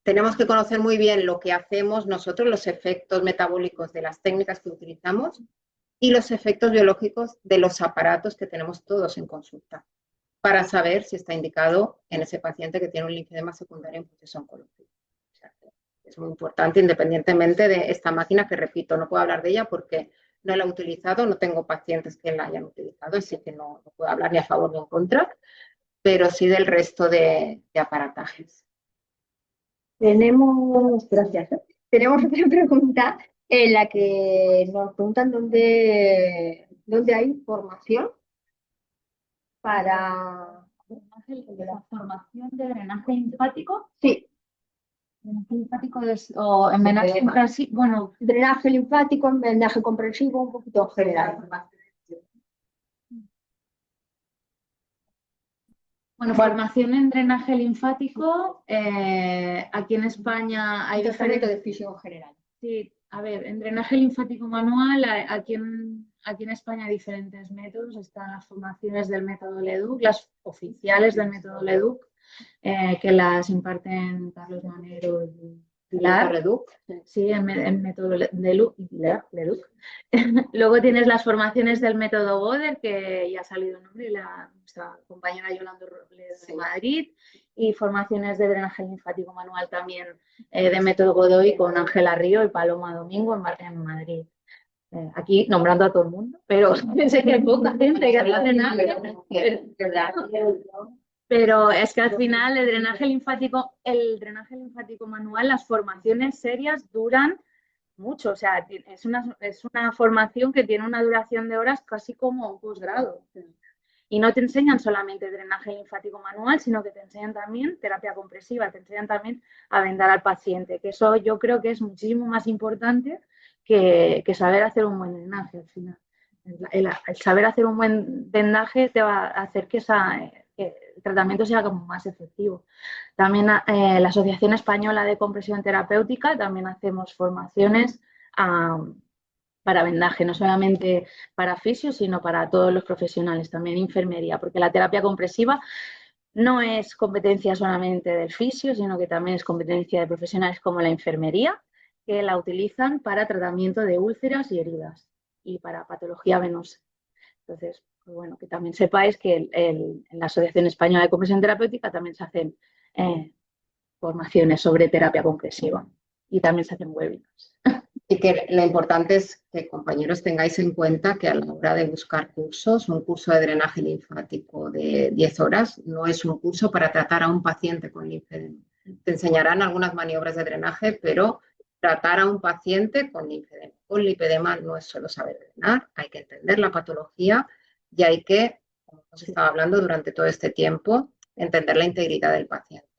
Tenemos que conocer muy bien lo que hacemos nosotros, los efectos metabólicos de las técnicas que utilizamos y los efectos biológicos de los aparatos que tenemos todos en consulta, para saber si está indicado en ese paciente que tiene un linfedema secundario en proceso oncológico. O sea, es muy importante, independientemente de esta máquina, que repito, no puedo hablar de ella porque no la he utilizado, no tengo pacientes que la hayan utilizado, así que no puedo hablar ni a favor ni en contra, pero sí del resto de aparatajes. Gracias. Tenemos otra pregunta en la que nos preguntan dónde hay formación para... ¿La formación de drenaje linfático? Sí. Linfático o en drenaje comprensivo, bueno, Drenaje linfático, drenaje comprensivo, un poquito general. bueno, formación en drenaje linfático, aquí en España hay Tratamiento diferentes. de fisio general. Sí, a ver, en drenaje linfático manual, aquí en España hay diferentes métodos. Están las formaciones del método LEDUC, las oficiales del método LEDUC, que las imparten Carlos Manero y Pilar. Reduc. Sí, en método LEDUC. Luego tienes las formaciones del método Boder, que ya ha salido el nombre, nuestra compañera Yolanda Robles de Madrid, y formaciones de drenaje linfático manual también de método Godoy con Ángela Río y Paloma Domingo en Madrid. Aquí nombrando a todo el mundo, pero sé que hay poca gente que hace drenaje. Pero es que al final el drenaje linfático manual, las formaciones serias duran mucho. O sea, es una formación que tiene una duración de horas casi como un posgrado. Y no te enseñan solamente drenaje linfático manual, sino que te enseñan también terapia compresiva, te enseñan también a vendar al paciente, que eso yo creo que es muchísimo más importante que saber hacer un buen drenaje al final. El saber hacer un buen vendaje te va a hacer que el tratamiento sea como más efectivo. También la Asociación Española de Compresión Terapéutica también hacemos formaciones para vendaje, no solamente para fisios, sino para todos los profesionales, también enfermería, porque la terapia compresiva no es competencia solamente del fisio, sino que también es competencia de profesionales como la enfermería, que la utilizan para tratamiento de úlceras y heridas y para patología venosa. Entonces, pues bueno, que también sepáis que en la Asociación Española de Compresión Terapéutica también se hacen formaciones sobre terapia compresiva y también se hacen webinars. Y que lo importante es que, compañeros, tengáis en cuenta que a la hora de buscar cursos, un curso de drenaje linfático de 10 horas no es un curso para tratar a un paciente con linfedema. Te enseñarán algunas maniobras de drenaje, pero tratar a un paciente con linfedema. Con lipedema no es solo saber drenar, hay que entender la patología y hay que, como hemos estado hablando durante todo este tiempo, entender la integridad del paciente.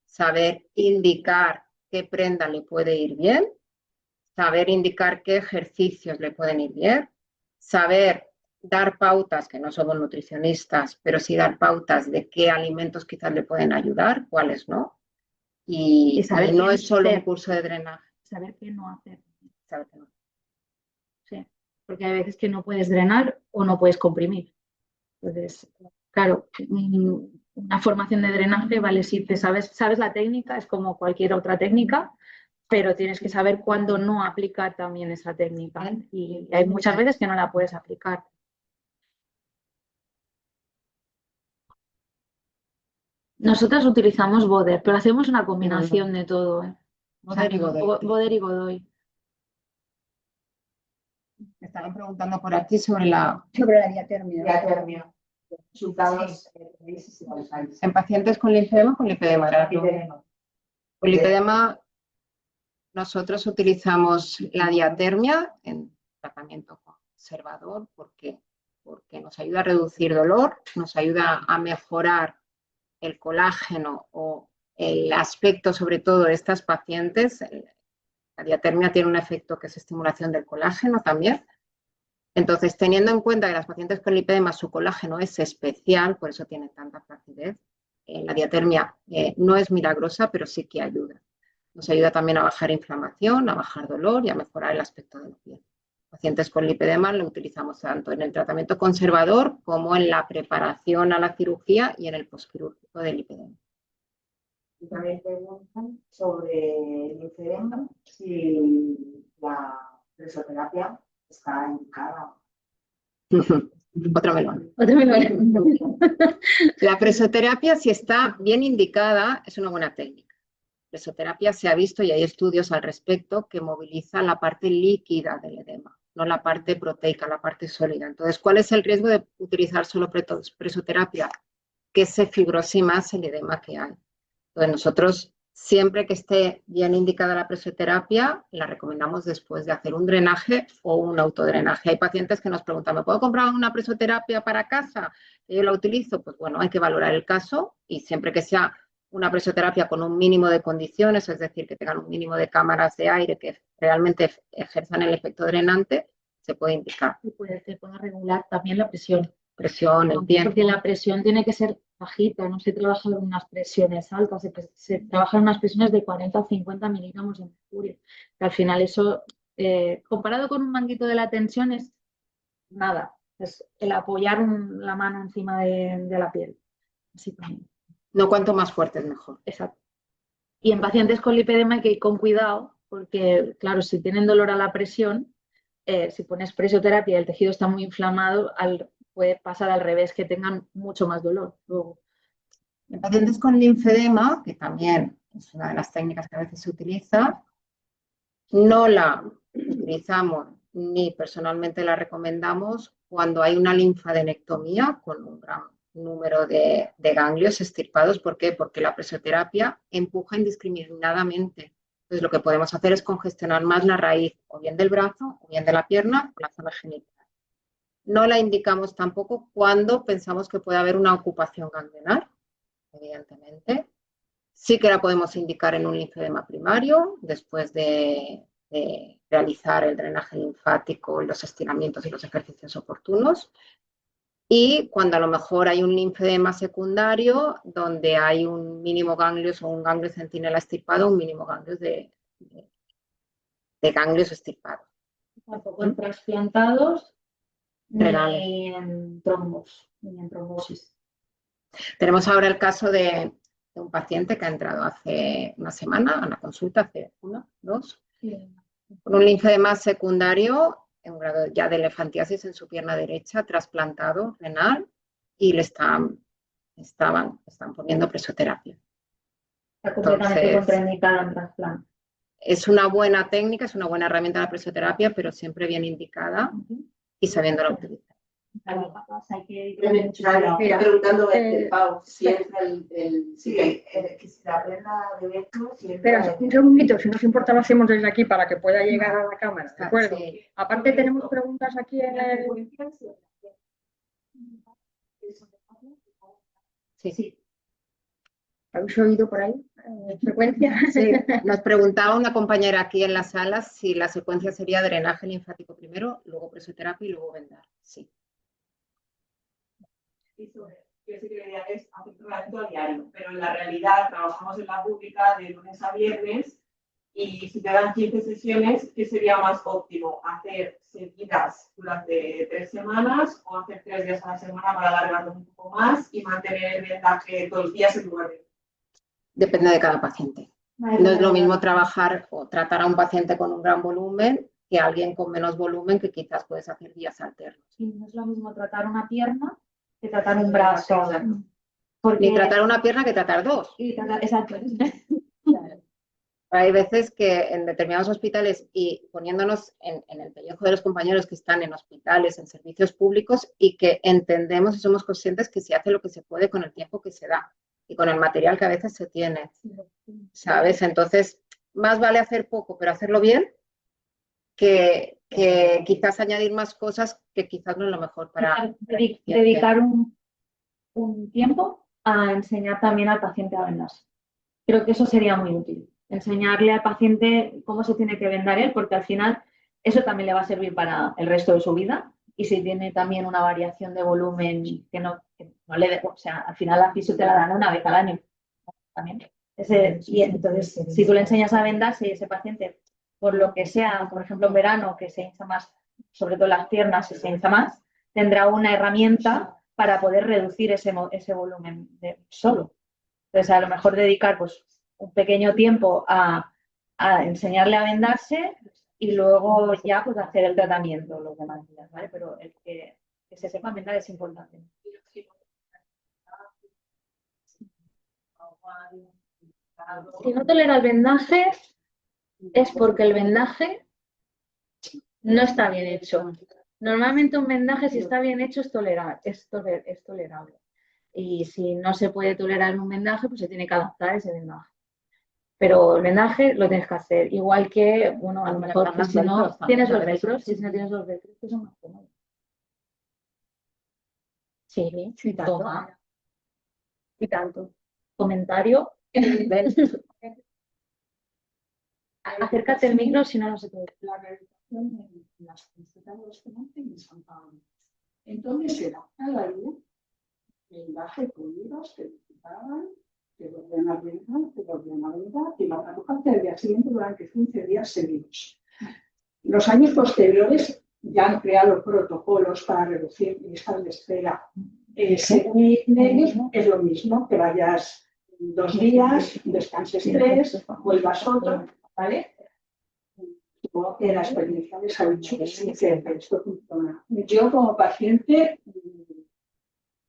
Saber indicar qué prenda le puede ir bien, saber indicar qué ejercicios le pueden ir bien, saber dar pautas, que no somos nutricionistas, pero sí dar pautas de qué alimentos quizás le pueden ayudar, cuáles no. Y saber no es solo un curso de drenaje. Saber qué no hacer. Saber qué no. Sí, porque hay veces que no puedes drenar o no puedes comprimir. Entonces, claro, una formación de drenaje, vale, si te sabes la técnica, es como cualquier otra técnica, pero tienes que saber cuándo no aplicar también esa técnica. Y hay muchas veces que no la puedes aplicar. Nosotras utilizamos Boder, pero hacemos una combinación de todo. Boder y Godoy. Boder y Godoy. Me estaban preguntando por aquí sobre la diatermia. resultados en pacientes con linfedema o con lipedema. Con lipedema nosotros utilizamos la diatermia en tratamiento conservador porque nos ayuda a reducir dolor, nos ayuda a mejorar el colágeno o el aspecto sobre todo de estas pacientes. La diatermia tiene un efecto que es estimulación del colágeno también. Entonces, teniendo en cuenta que las pacientes con lipedema su colágeno es especial, por eso tiene tanta flacidez, la diatermia no es milagrosa, pero sí que ayuda. Nos ayuda también a bajar inflamación, a bajar dolor y a mejorar el aspecto de la piel. Pacientes con lipedema lo utilizamos tanto en el tratamiento conservador como en la preparación a la cirugía y en el posquirúrgico de lipedema. Y también preguntan sobre el lipedema, si la presoterapia está indicada. Otro melón. La presoterapia, si está bien indicada, es una buena técnica. Presoterapia se ha visto y hay estudios al respecto que moviliza la parte líquida del edema, no la parte proteica, la parte sólida. Entonces, ¿cuál es el riesgo de utilizar solo presoterapia? Que se fibrose más el edema que hay. Entonces, nosotros, siempre que esté bien indicada la presoterapia, la recomendamos después de hacer un drenaje o un autodrenaje. Hay pacientes que nos preguntan, ¿me puedo comprar una presoterapia para casa? Yo la utilizo. Pues bueno, hay que valorar el caso y siempre que sea una presoterapia con un mínimo de condiciones, es decir, que tengan un mínimo de cámaras de aire que realmente ejerzan el efecto drenante, se puede indicar. Y se puede regular también la presión. Presión, el tiempo. Porque la presión tiene que ser bajita, no se trabaja en unas presiones altas, se trabaja en unas presiones de 40 o 50 miligramos de mercurio. Que al final eso, comparado con un manguito de la tensión, es nada. Es el apoyar la mano encima de la piel. Así también. No cuanto más fuerte es mejor. Exacto. Y en pacientes con lipedema hay que ir con cuidado, porque claro, si tienen dolor a la presión, si pones presoterapia y el tejido está muy inflamado, puede pasar al revés, que tengan mucho más dolor luego. En pacientes con linfedema, que también es una de las técnicas que a veces se utiliza, no la utilizamos ni personalmente la recomendamos cuando hay una linfadenectomía con un gran número de ganglios extirpados. ¿Por qué? Porque la presoterapia empuja indiscriminadamente. Entonces lo que podemos hacer es congestionar más la raíz o bien del brazo o bien de la pierna o la zona genital. No la indicamos tampoco cuando pensamos que puede haber una ocupación ganglionar, evidentemente. Sí que la podemos indicar en un linfedema primario, después de realizar el drenaje linfático, los estiramientos y los ejercicios oportunos. Y cuando a lo mejor hay un linfedema secundario, donde hay un mínimo ganglios o un ganglio centinela extirpado, un mínimo ganglios de ganglios extirpados. Tampoco en trasplantados Renales. ni en trombos, ni en trombosis. Tenemos ahora el caso de un paciente que ha entrado hace una semana a la consulta, hace una, dos, con un linfedema secundario en un grado ya de elefantiasis en su pierna derecha, trasplantado renal, y le están poniendo presoterapia. Está completamente contraindicada en trasplante. Es una buena técnica, es una buena herramienta la presoterapia, pero siempre bien indicada y sabiéndola utilizar. Hay que Mira, preguntando Pau, si entra que si la prenda de Beto, si entra. Espera, un segundito, si no os importa lo hacemos desde aquí para que pueda llegar a la cámara, ¿de acuerdo? Sí. Aparte tenemos preguntas aquí en el... Sí. ¿Habéis oído por ahí? ¿Frecuencia? Sí, nos preguntaba una compañera aquí en la sala si la secuencia sería drenaje linfático primero, luego presoterapia y luego vendar. Sí. Yo sí que la idea es hacer tratamiento a diario, pero en la realidad trabajamos en la pública de lunes a viernes y si te dan 15 sesiones, ¿qué sería más óptimo? ¿Hacer seguidas durante 3 semanas o hacer 3 días a la semana para alargarlo un poco más y mantener el vendaje todos los días en lugar de... Depende de cada paciente. No es lo mismo trabajar o tratar a un paciente con un gran volumen que a alguien con menos volumen que quizás puedes hacer días alternos. Sí, no es lo mismo tratar una pierna que tratar un brazo. Ni tratar una pierna que tratar dos. Exacto. Hay veces que en determinados hospitales, y poniéndonos en el pellejo de los compañeros que están en hospitales, en servicios públicos, y que entendemos y somos conscientes que se hace lo que se puede con el tiempo que se da y con el material que a veces se tiene, ¿sabes? Entonces, más vale hacer poco, pero hacerlo bien, que quizás añadir más cosas que quizás no es lo mejor para... Dedicar un tiempo a enseñar también al paciente a vendarse. Creo que eso sería muy útil. Enseñarle al paciente cómo se tiene que vendar él, porque al final eso también le va a servir para el resto de su vida. Y si tiene también una variación de volumen que no le dé, o sea, al final la fisio te la dan una vez al año. También. Y entonces, si tú le enseñas a vendarse y ese paciente, por lo que sea, por ejemplo, en verano, que se hincha más, sobre todo las piernas, se hincha más, tendrá una herramienta para poder reducir ese volumen solo. Entonces, a lo mejor dedicar pues, un pequeño tiempo a enseñarle a vendarse y luego ya pues hacer el tratamiento los demás días, ¿vale? Pero el que se sepa vendar es importante. Si no tolera el vendaje, es porque el vendaje no está bien hecho. Normalmente un vendaje, si está bien hecho, es tolerable. Y si no se puede tolerar un vendaje, pues se tiene que adaptar ese vendaje. Pero el vendaje lo tienes que hacer. Igual que, bueno, a lo mejor pues, si no tienes los velcros, si no tienes los velcros, pues son más cómodos. Sí, Sí, tanto. toma. Y tanto. Comentario Acércate el micro, si no, no se te oye. La realización de las consultas de San Pablo. Entonces era cada día vendaje con libros que visitaban, que volvían a brindar, que volvían a brindar, y la trabajaban el día siguiente durante 15 días seguidos. Los años posteriores ya han creado protocolos para reducir listas de espera. Según ellos es lo mismo, que vayas 2 días, descanses 3, vuelvas otro, ¿vale? Supongo que la experiencia les ha dicho que sí, que esto funciona. Yo como paciente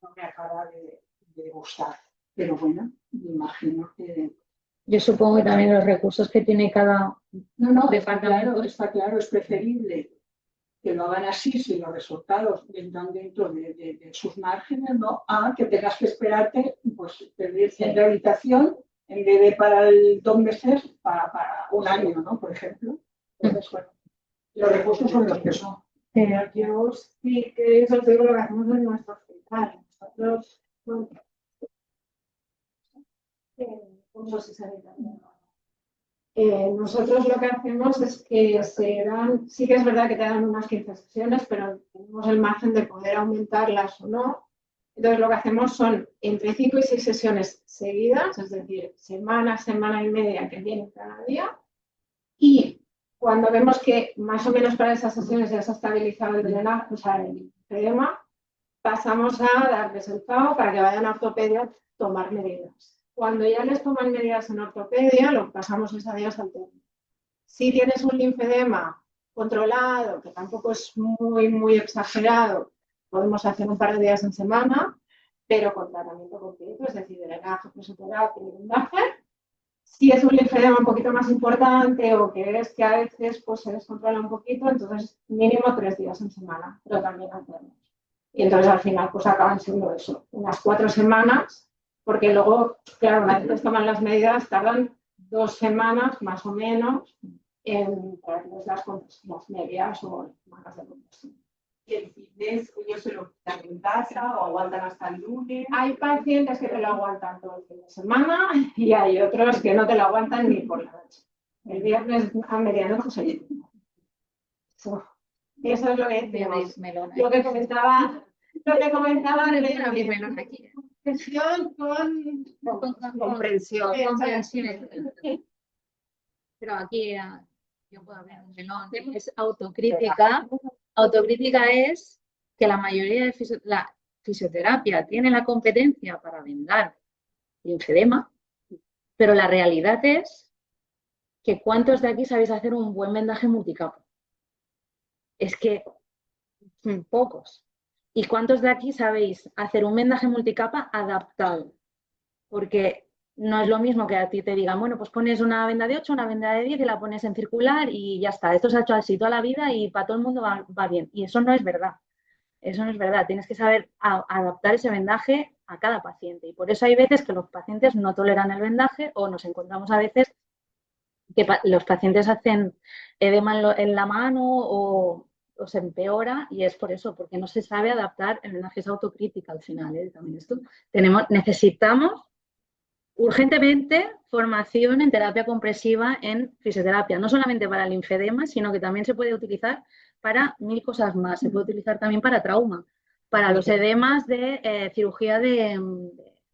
no me acaba de gustar, pero bueno, me imagino que... Yo supongo que también los recursos que tiene cada departamento. Está claro, es preferible que lo hagan así si los resultados entran dentro de sus márgenes, ¿no? A que tengas que esperarte, pues, pedir en rehabilitación en vez de para el 2 meses, para 1 año, ¿no? Por ejemplo. Entonces, bueno, los recursos son los que son. Yo sí que eso es lo que hacemos en nuestro hospital. Nosotros, bueno, nosotros lo que hacemos es que se dan, sí que es verdad que te dan unas 15 sesiones, pero tenemos el margen de poder aumentarlas o no. Entonces lo que hacemos son entre 5 y 6 sesiones seguidas, es decir, semana, semana y media que vienen cada día. Y cuando vemos que más o menos para esas sesiones ya se ha estabilizado el drenaje, o sea, el edema, pasamos a darles el pago para que vayan a ortopedia a tomar medidas. Cuando ya les toman medidas en ortopedia, lo pasamos a días alternos. Si tienes un linfedema controlado, que tampoco es muy exagerado, podemos hacer un par de días en semana, pero con tratamiento completo, es decir, drenaje, presoterapia y vendaje. Si es un linfedema un poquito más importante o que ves que a veces pues, se descontrola un poquito, entonces mínimo 3 días en semana, pero también alternos. Y entonces al final pues acaban siendo eso, unas 4 semanas, porque luego, claro, una vez que toman las medidas, tardan 2 semanas más o menos en traerles las medias o las de compresión. ¿Y el fitness ellos se lo quitan en casa o aguantan hasta el lunes? Hay pacientes que te lo aguantan todo el fin de semana y hay otros que no te lo aguantan ni por la noche. El viernes a medianoche se lleva. Eso es lo que decíamos. Lo que comentaba Comprensión con comprensión. Pero aquí yo puedo hablar un melón. Es autocrítica. Autocrítica es que la mayoría de la fisioterapia tiene la competencia para vendar linfedema, pero la realidad es que ¿cuántos de aquí sabéis hacer un buen vendaje multicapa? Es que pocos. ¿Y cuántos de aquí sabéis hacer un vendaje multicapa adaptado? Porque no es lo mismo que a ti te digan, bueno, pues pones una venda de 8, una venda de 10 y la pones en circular y ya está. Esto se ha hecho así toda la vida y para todo el mundo va bien. Y eso no es verdad. Eso no es verdad. Tienes que saber adaptar ese vendaje a cada paciente. Y por eso hay veces que los pacientes no toleran el vendaje o nos encontramos a veces que los pacientes hacen edema en la mano o se empeora y es por eso, porque no se sabe adaptar. El vendaje es autocrítica al final, también esto. Necesitamos urgentemente formación en terapia compresiva en fisioterapia, no solamente para el linfedema, sino que también se puede utilizar para 1000 cosas más. Se puede utilizar también para trauma, para los edemas de cirugía de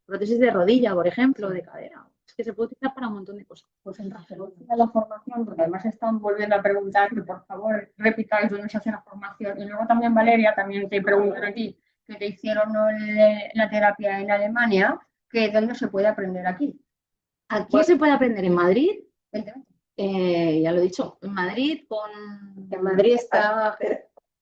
prótesis de rodilla, por ejemplo, de cadera. Es que se puede utilizar para un montón de cosas. Pues en referencia a la formación, porque además están volviendo a preguntar que por favor repitáis dónde se hace la formación. Y luego también, Valeria, también te preguntan aquí que te hicieron la terapia en Alemania, que dónde se puede aprender aquí. Aquí se puede aprender en Madrid. Ya lo he dicho, en Madrid En Madrid está...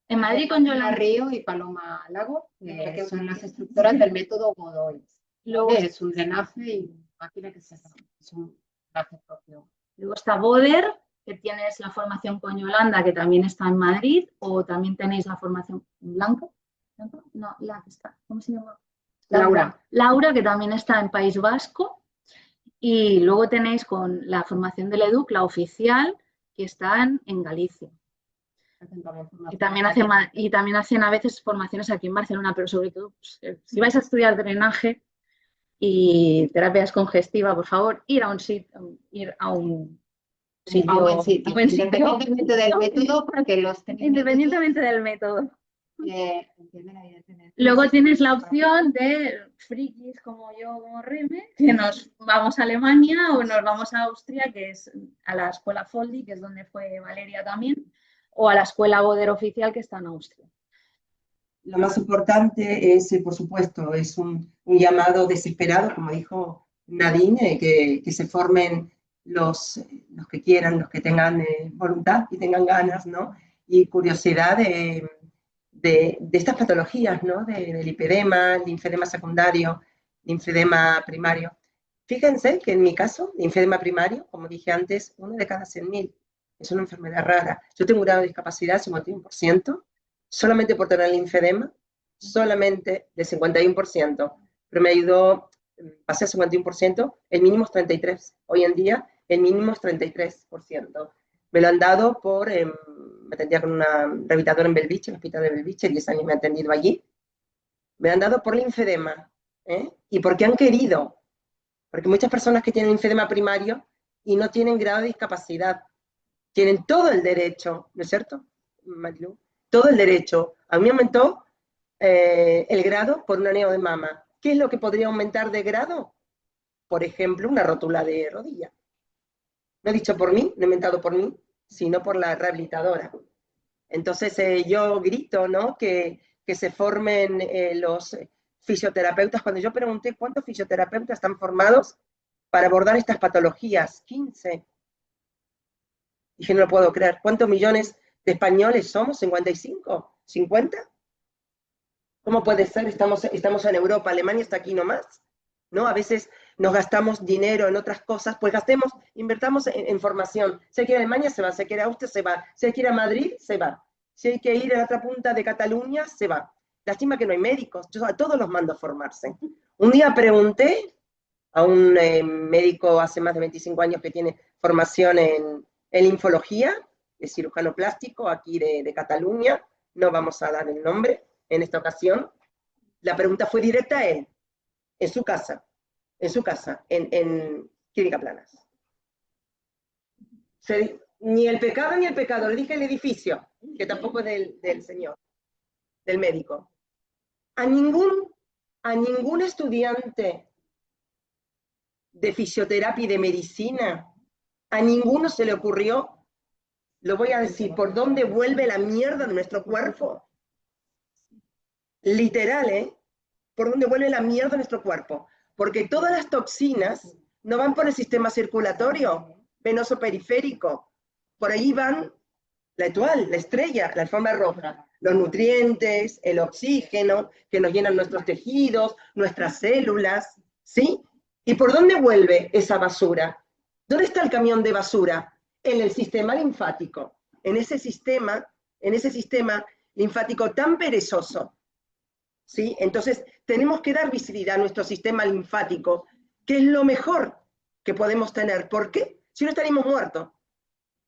En Madrid con Yolanda Río y Paloma Lago, que son las instructoras del método Godoy. Luego, es un drenaje y máquina que se hace. Es un drenaje propio. Luego está Boder, que tienes la formación con Yolanda, que también está en Madrid, o también tenéis la formación Blanca. No, la que está, ¿cómo se llama? Laura, que también está en País Vasco. Y luego tenéis con la formación del EDUC, la oficial, que está en Galicia. Y también hacen a veces formaciones aquí en Barcelona, pero sobre todo, pues, si vais a estudiar drenaje, Y terapias congestivas, por favor, ir a un sitio, A un buen sitio, independientemente del método, porque independientemente del método. entienden ahí de tener. Luego tienes la opción de frikis como yo, como Reme, que nos vamos a Alemania o nos vamos a Austria, que es a la escuela Foldi, que es donde fue Valeria también, o a la escuela Boder oficial, que está en Austria. Lo más importante es, por supuesto, es un llamado desesperado, como dijo Nadine, que se formen los que quieran, los que tengan voluntad y tengan ganas, ¿no? Y curiosidad de estas patologías, ¿no? Del lipedema, linfedema secundario, linfedema primario. Fíjense que en mi caso, linfedema primario, como dije antes, 1 de cada 100.000. Es una enfermedad rara. Yo tengo un grado de discapacidad del 51%, solamente por tener linfedema, solamente del 51%, pero me ayudó, pasé al 51%, el mínimo es 33%. Hoy en día, el mínimo es 33%. Me lo han dado por, me atendía con una rehabilitadora en Belviche, en el hospital de Belviche, 10 años me ha atendido allí. Me lo han dado por linfedema, y porque han querido, porque muchas personas que tienen linfedema primario y no tienen grado de discapacidad, tienen todo el derecho, ¿no es cierto, Marilu? Todo el derecho. A mí me aumentó el grado por un aneo de mama. ¿Qué es lo que podría aumentar de grado? Por ejemplo, una rótula de rodilla. No he dicho por mí, no he inventado por mí, sino por la rehabilitadora. Entonces yo grito, ¿no? Que se formen los fisioterapeutas. Cuando yo pregunté cuántos fisioterapeutas están formados para abordar estas patologías, 15. Dije, no lo puedo creer. ¿Cuántos millones de españoles somos? ¿55? ¿50? ¿Cómo puede ser? Estamos en Europa, Alemania está aquí nomás, ¿no? A veces nos gastamos dinero en otras cosas, pues invertamos en formación. Si hay que ir a Alemania, se va. Si hay que ir a Austria, se va. Si hay que ir a Madrid, se va. Si hay que ir a la otra punta de Cataluña, se va. Lástima que no hay médicos. Yo a todos los mando a formarse. Un día pregunté a un médico hace más de 25 años que tiene formación en linfología, de cirujano plástico, aquí de Cataluña, no vamos a dar el nombre en esta ocasión. La pregunta fue directa a él, en su casa, en Clínica Planas. Ni el pecado ni el pecado, le dije el edificio, que tampoco es del señor, del médico. A ningún estudiante de fisioterapia y de medicina, a ninguno se le ocurrió, lo voy a decir, por dónde vuelve la mierda de nuestro cuerpo. Literal, por dónde vuelve la mierda de nuestro cuerpo. Porque todas las toxinas no van por el sistema circulatorio, venoso periférico. Por ahí van la etoile, la estrella, la alfombra roja. Los nutrientes, el oxígeno, que nos llenan nuestros tejidos, nuestras células, ¿sí? ¿Y por dónde vuelve esa basura? ¿Dónde está el camión de basura? En el sistema linfático. En ese sistema linfático tan perezoso. ¿Sí? Entonces, tenemos que dar visibilidad a nuestro sistema linfático, que es lo mejor que podemos tener. ¿Por qué? Si no estaríamos muertos.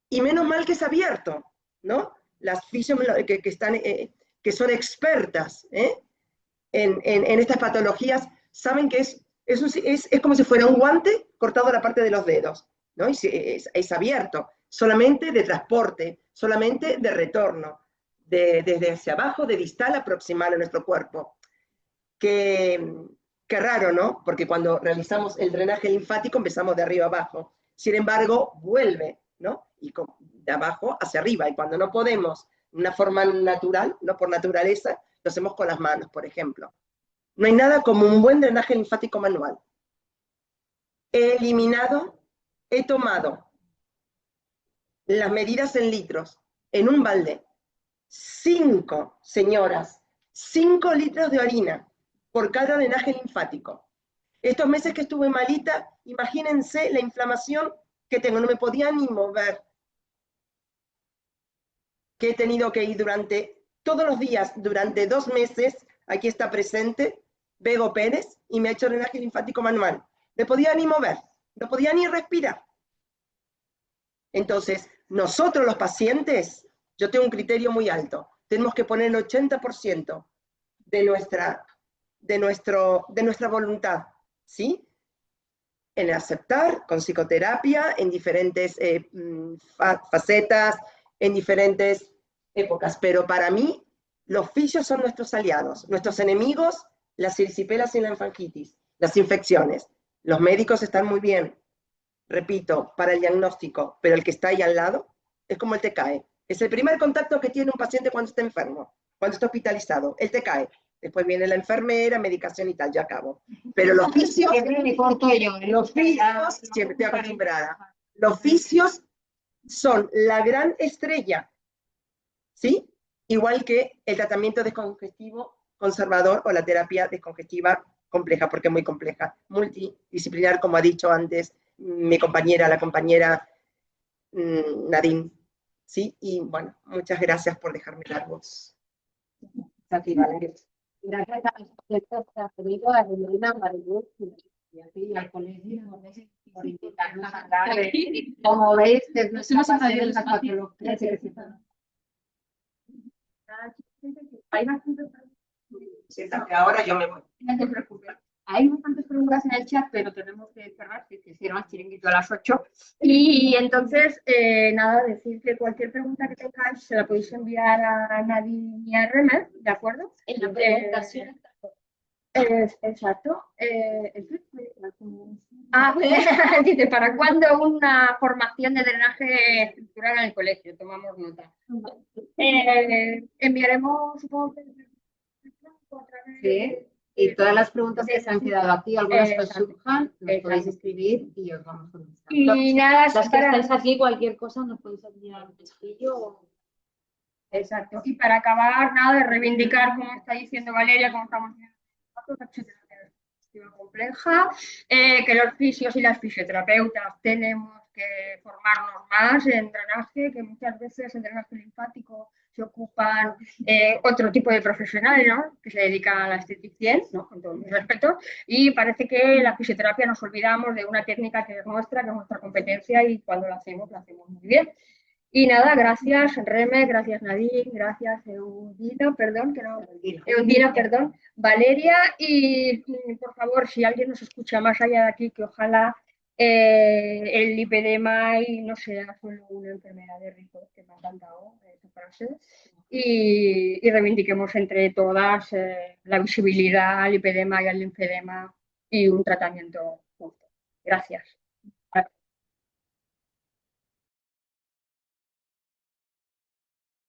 Y menos mal que es abierto, ¿no? Las fisios que son expertas en estas patologías saben que es como si fuera un guante cortado a la parte de los dedos, ¿no? Y es abierto, solamente de transporte, solamente de retorno, desde hacia abajo, de distal a proximal a nuestro cuerpo. Qué raro, ¿no? Porque cuando realizamos el drenaje linfático empezamos de arriba abajo. Sin embargo, vuelve, ¿no? Y de abajo hacia arriba. Y cuando no podemos, de una forma natural, no por naturaleza, lo hacemos con las manos, por ejemplo. No hay nada como un buen drenaje linfático manual. He eliminado, he tomado las medidas en litros en un balde. 5, señoras, 5 litros de orina por cada drenaje linfático. Estos meses que estuve malita, imagínense la inflamación que tengo, no me podía ni mover. Que he tenido que ir todos los días, durante 2 meses, aquí está presente, Bego Pérez, y me ha hecho drenaje linfático manual. No podía ni mover, no podía ni respirar. Entonces, nosotros los pacientes, yo tengo un criterio muy alto, tenemos que poner el 80% de nuestra voluntad. ¿sí? En aceptar, con psicoterapia, en diferentes facetas, en diferentes épocas. Pero para mí, los fisios son nuestros aliados, nuestros enemigos, las erisipelas y la meningitis, las infecciones. Los médicos están muy bien, repito, para el diagnóstico, pero el que está ahí al lado es como el TCAE. Es el primer contacto que tiene un paciente cuando está enfermo, cuando está hospitalizado, el TCAE. Después viene la enfermera, medicación y tal, ya acabo. Pero los fisios, los fisios, siempre estoy acostumbrada, los fisios son la gran estrella, ¿sí? Igual que el tratamiento descongestivo conservador o la terapia descongestiva compleja, porque es muy compleja, multidisciplinar, como ha dicho antes mi compañera, la compañera Nadine, ¿sí? Y bueno, muchas gracias por dejarme la voz. Aquí, Valeria. Gracias a Federico, a Remelina, a Mariluz y a ti y al colegio por invitarnos a hablar de, como veis, que no se nos ha salido la patología. Hay bastantes Siéntate ahora, yo me voy. No te preocupes. Hay bastantes preguntas en el chat, pero tenemos que cerrar, que hicieron el chiringuito a las 8. Y entonces, nada, decir que cualquier pregunta que tengáis se la podéis enviar a Nadine y a Remer, ¿de acuerdo? En la presentación. Exacto. Dice, ¿para cuándo una formación de drenaje estructural en el colegio? Tomamos nota. Enviaremos, supongo que a través Sí, y todas las preguntas que se han quedado aquí, algunas que os surjan, nos podéis escribir y os vamos a contestar. Y nada, Las que estáis aquí, cualquier cosa nos podéis enviar un mensajillo. Exacto. Y para acabar, nada, de reivindicar, como está diciendo Valeria, como estamos diciendo, compleja, que los fisios y las fisioterapeutas tenemos que formarnos más en drenaje, que muchas veces en drenaje linfático se ocupan otro tipo de profesionales, ¿no? Que se dedican a la esteticien, ¿no? Con todo mi respeto, y parece que la fisioterapia nos olvidamos de una técnica que es nuestra competencia, y cuando la hacemos muy bien. Y nada, gracias Reme, gracias Nadine, gracias Eudina, perdón, Valeria, y por favor, si alguien nos escucha más allá de aquí, que ojalá el lipedema y no sea solo una enfermedad de rico, que me ha encantado esta frase, y reivindiquemos entre todas la visibilidad al lipedema y al linfedema y un tratamiento justo. Gracias.